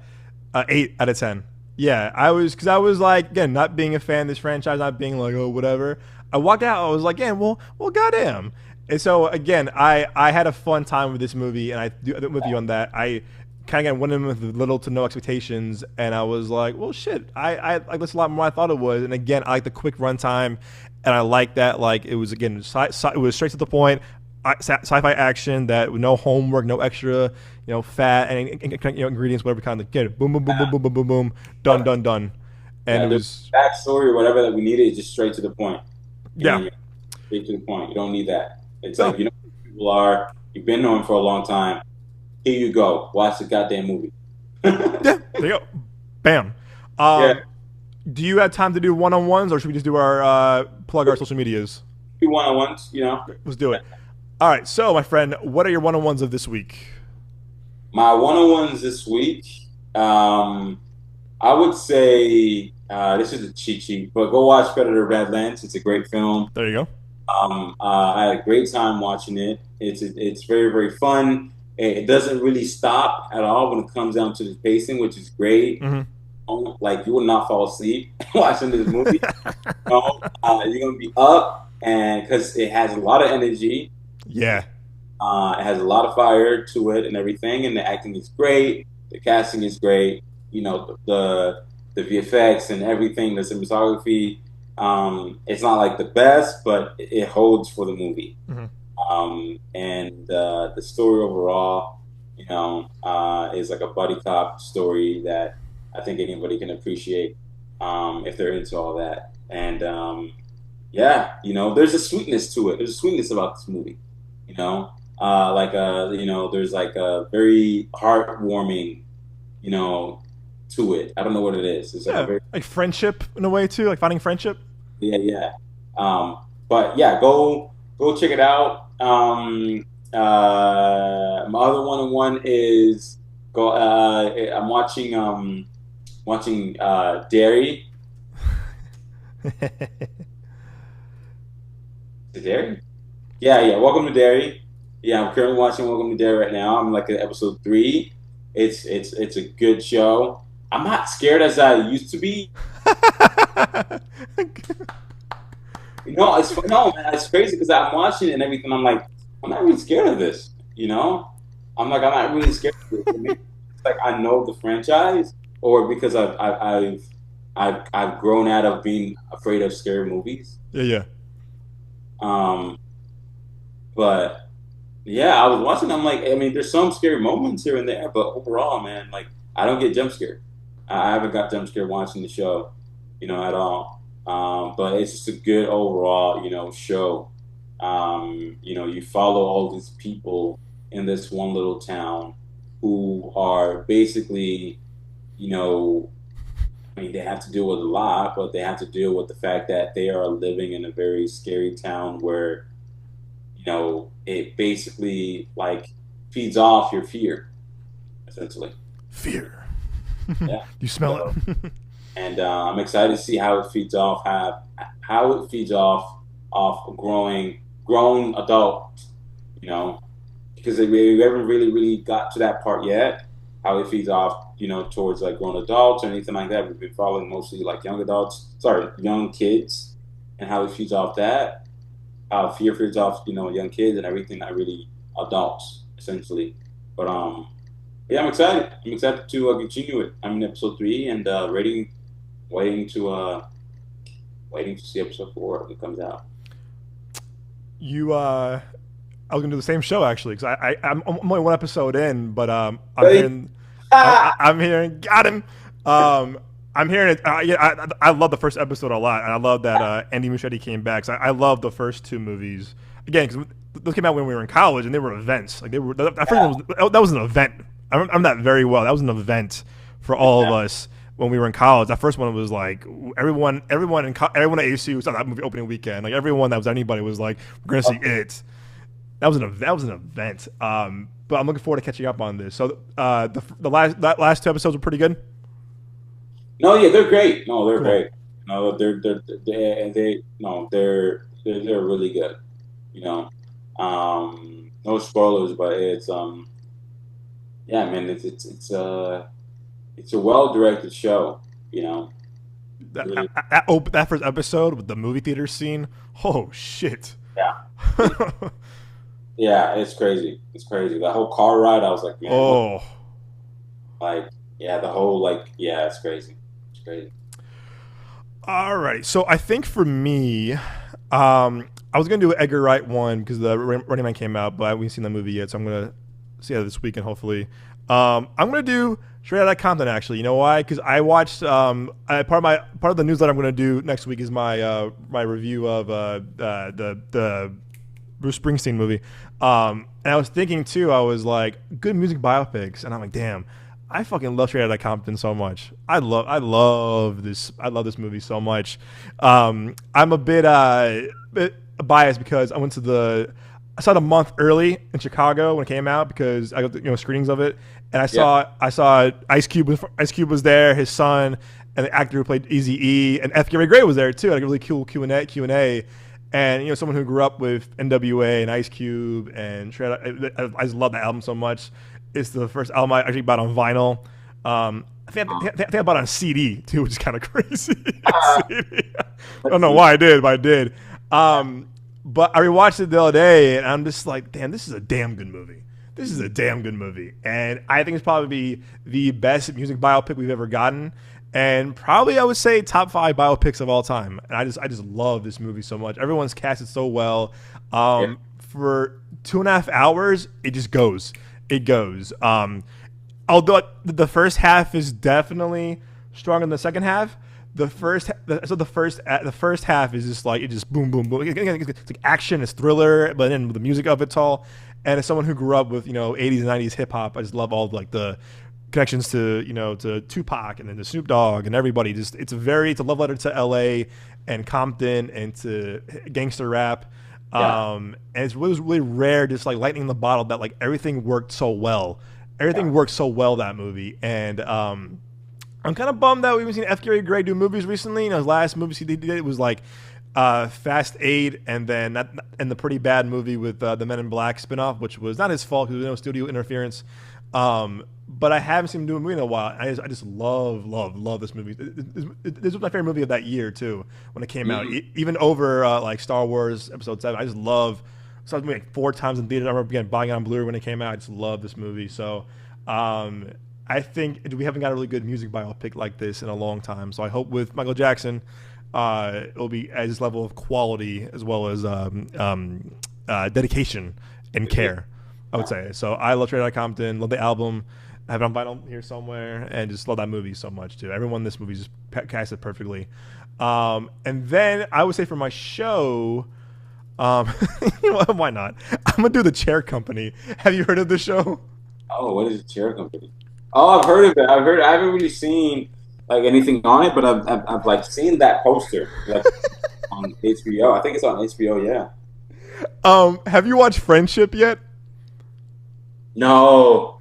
of 10. Yeah, I was like, again, not being a fan of this franchise, not being like, oh, whatever. I walked out, I was like, yeah, well, goddamn. And so again, I had a fun time with this movie, and I'm with you on that. I kind of went in with little to no expectations, and I was like, well, shit, I like this a lot more than I thought it was. And again, I like the quick runtime, and I like that like it was again it was straight to the point, sci-fi action that with no homework, no extra fat and ingredients, whatever kind of get it, boom boom boom boom boom boom boom boom, done done done, and Yeah, it the was backstory or whatever that we needed is just straight to the point. You know what yeah I mean? Straight to the point. You don't need that. It's no like you know who people are. You've been knowing for a long time. Here you go. Watch the goddamn movie. yeah there you go, bam. Yeah, Do you have time to do one-on-ones, or should we just do our plug our social medias? few one on ones. You know, Let's do it. All right, so my friend, what are your one-on-ones of this week? my one on ones this week. I would say this is a cheat sheet, but go watch Predator Badlands. It's a great film. There you go. I had a great time watching it. It's very very fun. It doesn't really stop at all when it comes down to the pacing, which is great. Mm-hmm. Like you will not fall asleep watching this movie. No, you're gonna be up, and because it has a lot of energy, Yeah. it has a lot of fire to it and everything, and the acting is great. The casting is great. You know the VFX and everything, the cinematography. It's not like the best, but it holds for the movie. Mm-hmm. And the story overall, is like a buddy cop story that I think anybody can appreciate if they're into all that. And yeah, there's a sweetness to it. There's a sweetness about this movie. There's like a very heartwarming, to it. I don't know what it is. It's like a Yeah, very like friendship in a way too, like finding friendship. yeah. But yeah, go check it out. My other one on one is go. I'm watching Dairy. The Dairy? Yeah. Welcome to Dairy. Yeah, I'm currently watching Welcome to Dairy right now. I'm like at episode 3. It's a good show. I'm not scared as I used to be. No, man, it's crazy because I'm watching it and everything. I'm like, I'm not really scared of this. I'm not really scared of this. Maybe it's like I know the franchise, or because I've grown out of being afraid of scary movies. Yeah. Um, but yeah, I was watching. I'm like, I mean, there's some scary moments here and there, but overall, man, like I don't get jump scared. I haven't got jump scared watching the show, at all. But it's just a good overall, show. You follow all these people in this one little town who are basically, I mean, they have to deal with a lot, but they have to deal with the fact that they are living in a very scary town where, it basically like feeds off your fear, essentially. Fear. Yeah. You smell So, it. and I'm excited to see how it feeds off, off grown adult, because we haven't really got to that part yet. How it feeds off, towards like grown adults or anything like that. We've been following mostly like young kids, and how it feeds off that. How fear feeds off, young kids and everything, not really adults essentially. But yeah, I'm excited. I'm excited to continue it. I'm in episode 3 and waiting to waiting to see episode 4 when it comes out. You I was gonna do the same show actually because I'm only one episode in, but I'm Really? hearing Ah! I'm hearing got him. I'm hearing it. Yeah, I love the first episode a lot, and I love that Andy Muschietti came back. So I love the first two movies again because those came out when we were in college, and they were events. Like they were that first one was, that was an event. I remember that very well. That was an event for all of us when we were in college. That first one was like everyone at ASU saw that movie opening weekend. Like everyone that was anybody was like, we're gonna see it. That was an event. But I'm looking forward to catching up on this. So the last two episodes were pretty good. No, yeah, they're great. No, they're Cool. great. No, they're really good. You know, no spoilers, but yeah, man, it's a well directed show. You know, really, That first episode with the movie theater scene. Oh shit. yeah, yeah, it's crazy. It's crazy. The whole car ride, I was like, man, what? Oh. Like, yeah, the whole like, yeah, it's crazy. It's crazy. All right. So I think for me, I was gonna do an Edgar Wright one because the Running Man came out, but I haven't seen the movie yet, so I'm gonna see that this weekend hopefully. I'm gonna do Straight Outta Compton actually. You know why? Because I watched part of the newsletter I'm gonna do next week is my review of the Bruce Springsteen movie. And I was thinking too, I was like, good music biopics, and I'm like, damn, I fucking love Straight Outta Compton so much. I love this movie so much. I'm a bit biased because I saw it a month early in Chicago when it came out because I got screenings of it, and Yeah, I saw Ice Cube was there, his son, and the actor who played Easy E, and F. Gary Gray was there too. Like a really cool Q&A. And someone who grew up with NWA and Ice Cube and Shred, I just love that album so much. It's the first album I actually bought on vinyl. I think I bought it on CD too, which is kind of crazy. CD. I don't let's know see. why I did, but I did. But I rewatched it the other day, and I'm just like, damn, this is a damn good movie. This is a damn good movie, and I think it's probably the best music biopic we've ever gotten, and probably I would say top five biopics of all time. And I just love this movie so much. Everyone's casted so well. Yeah, For 2.5 hours, it just goes. It goes. Although the first half is definitely stronger than the second half. The first half is just like it just boom boom boom. It's like action, it's thriller, but then the music of it's all. And as someone who grew up with 80s and 90s hip hop, I just love all like the connections to to Tupac and then to Snoop Dogg and everybody. Just it's a love letter to L.A. and Compton and to gangster rap. yeah, And it was really rare, just like lightning in the bottle, that like everything worked so well. Everything worked so well that movie, and I'm kind of bummed that we haven't seen F. Gary Gray do movies recently. His last movies he did was like Fast 8, and then and the pretty bad movie with the Men in Black spinoff, which was not his fault because there was no studio interference. But I haven't seen him do a movie in a while. I just love this movie. This was my favorite movie of that year too when it came out, mhm, even over like Star Wars Episode 7. I just love. Saw this movie like 4 times in theaters. I remember again buying it on Blu-ray when it came out. I just love this movie. So I think we haven't got a really good music biopic like this in a long time. So I hope with Michael Jackson, it'll be at this level of quality as well as dedication and care. I would say. So I love Straight Outta Compton. Love the album. I have it on vinyl here somewhere, and just love that movie so much too. Everyone in this movie just casted perfectly. And then I would say for my show. Um, why not? I'm gonna do the Chair Company. Have you heard of the show? Oh, what is a chair company? Oh, I've heard of it. I've heard. I haven't really seen like anything on it, but I've like seen that poster like on HBO. I think it's on HBO. Yeah. Have you watched Friendship yet? No.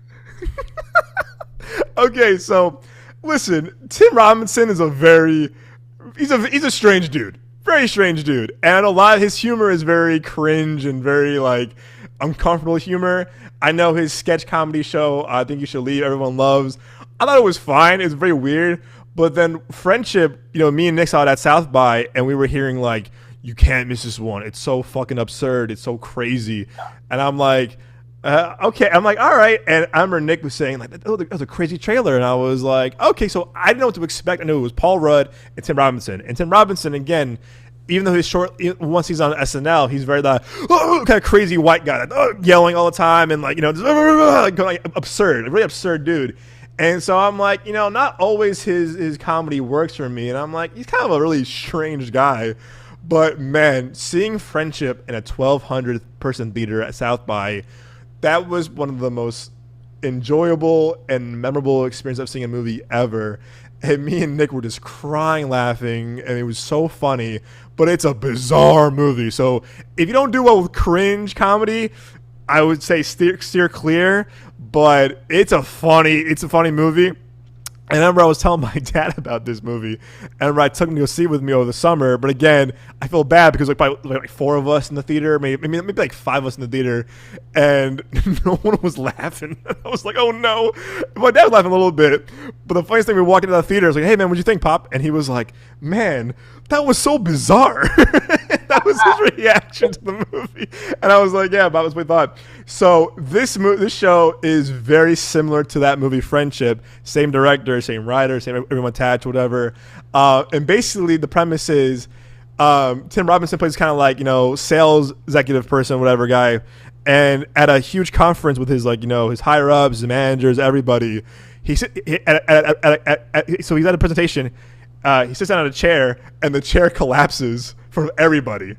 Okay, so listen, Tim Robinson is he's a strange dude. Very strange dude. And a lot of his humor is very cringe and very like uncomfortable humor. I know his sketch comedy show, I Think You Should Leave, everyone loves. I thought it was fine. It's very weird. But then Friendship, me and Nick saw it at South by, and we were hearing like, you can't miss this one. It's so fucking absurd. It's so crazy. And I'm like, Okay, I'm like, all right. And I remember Nick was saying like, oh, that was a crazy trailer, and I was like, okay, so I didn't know what to expect. I knew it was Paul Rudd and Tim Robinson, and Tim Robinson again. Even though he's short, once he's on SNL, he's very kind of crazy white guy, yelling all the time and like absurd, a really absurd dude. And so I'm like, not always his comedy works for me, and I'm like, he's kind of a really strange guy. But man, seeing Friendship in a 1,200 person theater at South by, that was one of the most enjoyable and memorable experience I've seen in a movie ever. And me and Nick were just crying, laughing, and it was so funny. But it's a bizarre movie, so if you don't do well with cringe comedy, I would say steer clear. But it's a funny movie. And I remember I was telling my dad about this movie, and I remember I took him to go see it with me over the summer. But again, I feel bad because like probably like four of us in the theater, maybe like five of us in the theater, and no one was laughing. I was like, oh no. My dad was laughing a little bit, but the funniest thing, we walked into the theater, I was like, hey man, what'd you think, Pop? And he was like, man, that was so bizarre. That was his reaction to the movie, and I was like, yeah, that was what we thought. So this show is very similar to that movie Friendship. Same director, same writer, same everyone attached, whatever. And basically the premise is Tim Robinson plays kind of like sales executive person, whatever guy, and at a huge conference with his his higher ups, his managers, everybody. So he's at a presentation. He sits down in a chair, and the chair collapses from everybody,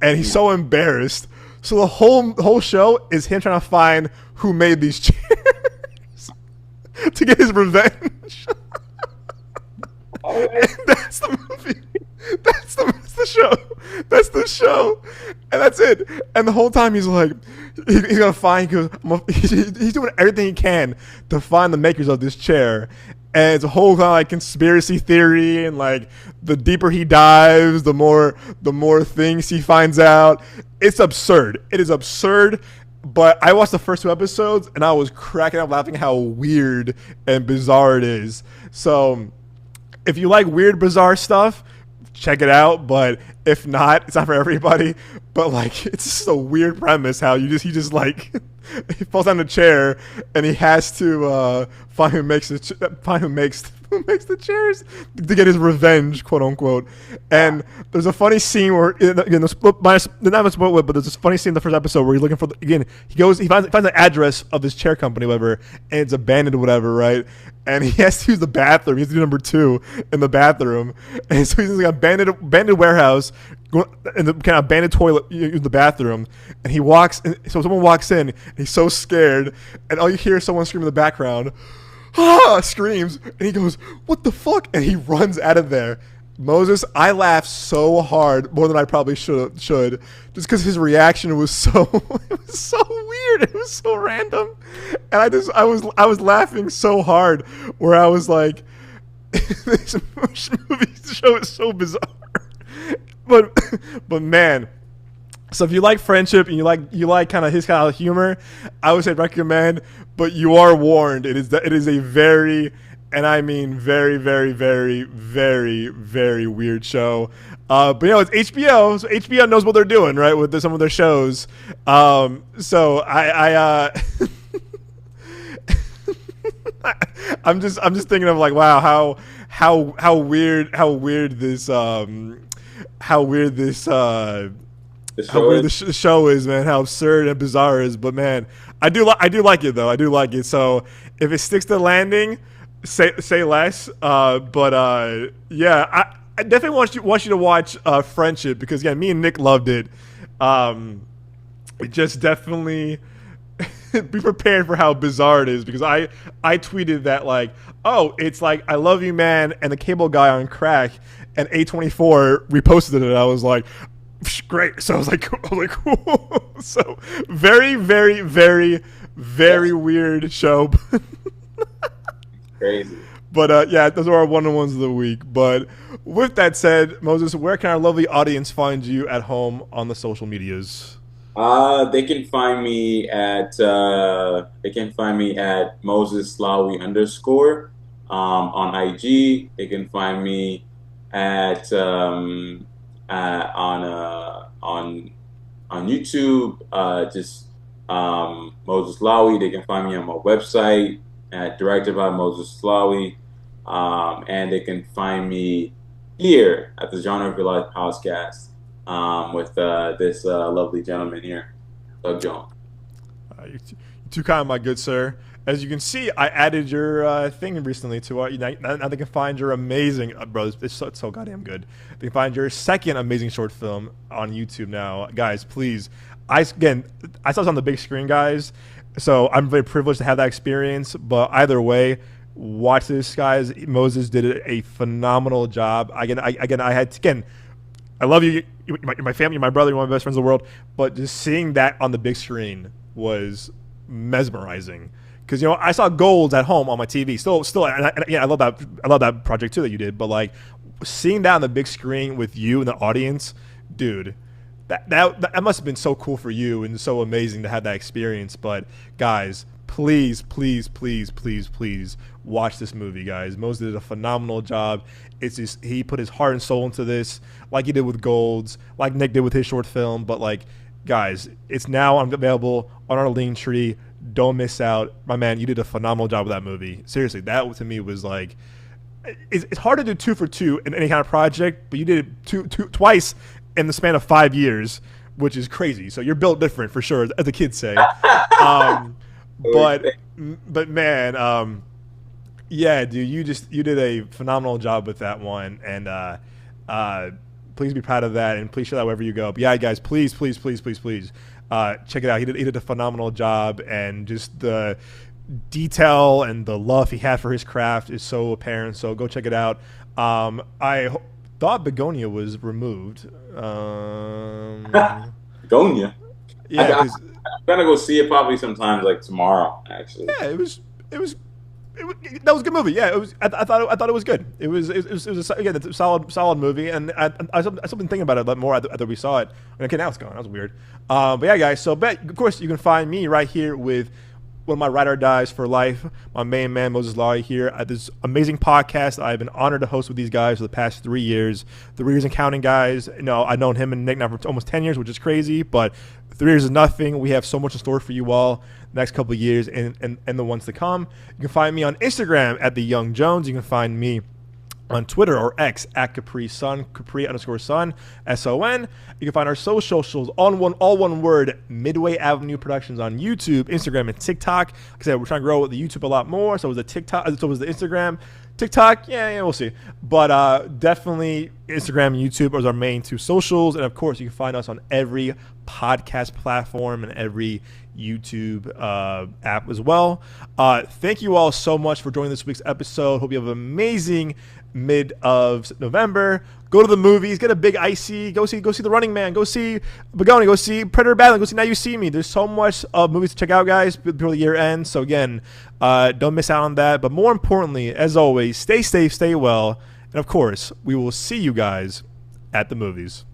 and he's so embarrassed. So the whole show is him trying to find who made these chairs to get his revenge. And that's the movie. That's the show. That's the show, and that's it. And the whole time he's like, he's gonna find. He's doing everything he can to find the makers of this chair. And it's a whole kind of like conspiracy theory, and like the deeper he dives, the more things he finds out. It's absurd. It is absurd. But I watched the first two episodes, and I was cracking up laughing how weird and bizarre it is. So if you like weird, bizarre stuff, check it out. But if not, it's not for everybody. But like, it's just a weird premise how he just like he falls down the chair, and he has to find who makes the chairs to get his revenge, quote unquote. And there's a funny scene where but there's this funny scene in the first episode where he's looking for he finds the address of this chair company, whatever, and it's abandoned, whatever, right? And he has to use the bathroom. He has to do number 2 in the bathroom, and so he's in like abandoned warehouse, in the kind of abandoned toilet in the bathroom, and he walks. So someone walks in, and he's so scared, and all you hear is someone scream in the background. Screams, and he goes, what the fuck? And he runs out of there. Moses, I laughed so hard, more than I probably should, just because his reaction was so it was so weird. It was so random, and I was laughing so hard, where I was like, this movie show is so bizarre, but man. So if you like Friendship and you like kind of his kind of humor, I would say recommend. But you are warned. It is a very, and I mean very, very, very, very, very weird show. But it's HBO, so HBO knows what they're doing, right, with some of their shows. So I'm just thinking of like, wow, how weird this the show is, man. How absurd and bizarre it is, but man, I do like it though. I do like it. So if it sticks to the landing, say less. Yeah, I definitely want you to watch Friendship, because yeah, me and Nick loved it. It just definitely be prepared for how bizarre it is, because I tweeted that like, oh, it's like I Love You Man and the Cable Guy on crack, and A24 reposted it. I was like, great. So I was like, cool. So very, very, very, very weird show. Crazy. But yeah, those are our one-on-ones of the week. But with that said, Moses, where can our lovely audience find you at home on the social medias? They can find me at Moses Slawi underscore on IG. They can find me at on YouTube. Just Moses Lowy. They can find me on my website at Directed by Moses Lowy. And they can find me here at the Genre of Your Life podcast with this lovely gentleman here, Doug Jones. You're too kind, my good sir. As you can see, I added your thing recently to now they can find your amazing, bro, it's so goddamn good. They can find your second amazing short film on YouTube now. Guys, please. I saw this on the big screen, guys, so I'm very privileged to have that experience. But either way, watch this, guys. Moses did a phenomenal job. I love you. You're my family, you're my brother, you're one of my best friends in the world. But just seeing that on the big screen was mesmerizing. Because I saw Golds at home on my TV. I love that project too that you did. But like seeing that on the big screen with you and the audience, dude, that must have been so cool for you and so amazing to have that experience. But guys, please watch this movie, guys. Moses did a phenomenal job. It's just he put his heart and soul into this, like he did with Golds, like Nick did with his short film. But like, guys, it's now available on our Linktree. Don't miss out, my man. You did a phenomenal job with that movie. Seriously, that to me was like, it's hard to do 2 for 2 in any kind of project, but you did it twice in the span of 5 years, which is crazy. So you're built different for sure, as the kids say. But man, yeah, dude, you did a phenomenal job with that one, and please be proud of that, and please share that wherever you go. But yeah, guys, please. Check it out. He did a phenomenal job, and just the detail and the love he had for his craft is so apparent. So go check it out. I thought Begonia was removed. Begonia? Yeah, I'm gonna go see it probably sometime like tomorrow. Actually, yeah, it was that was a good movie. Yeah, it was. I thought it was good. It was again, it's a solid movie, and I still been thinking about it a lot more after we saw it. Okay, now it's gone. That was weird. But yeah, guys. So, of course, you can find me right here with one of my ride or dies for life, my main man Moses Lawry here at this amazing podcast I've been honored to host with these guys for the past 3 years. 3 years and counting, guys. I've known him and Nick now for almost 10 years, which is crazy, but 3 years is nothing. We have so much in store for you all next couple of years and the ones to come. You can find me on Instagram at the Young Jones. You can find me on Twitter or X at Capri Sun, Capri_Sun, SON. You can find our socials all one word, Midway Avenue Productions on YouTube, Instagram, and TikTok. Like I said, we're trying to grow the YouTube a lot more. So was the Instagram. TikTok, yeah, we'll see. But definitely Instagram and YouTube are our main 2 socials. And of course, you can find us on every podcast platform and every YouTube app as well. Thank you all so much for joining this week's episode. Hope you have an amazing mid of November. Go to the movies, get a big icy, go see The Running Man, go see Begonia, go see Predator Badlands, go see Now You See Me. There's so much movies to check out, guys, before the year ends. So again, don't miss out on that. But more importantly, as always, stay safe, stay well, and of course, we will see you guys at the movies.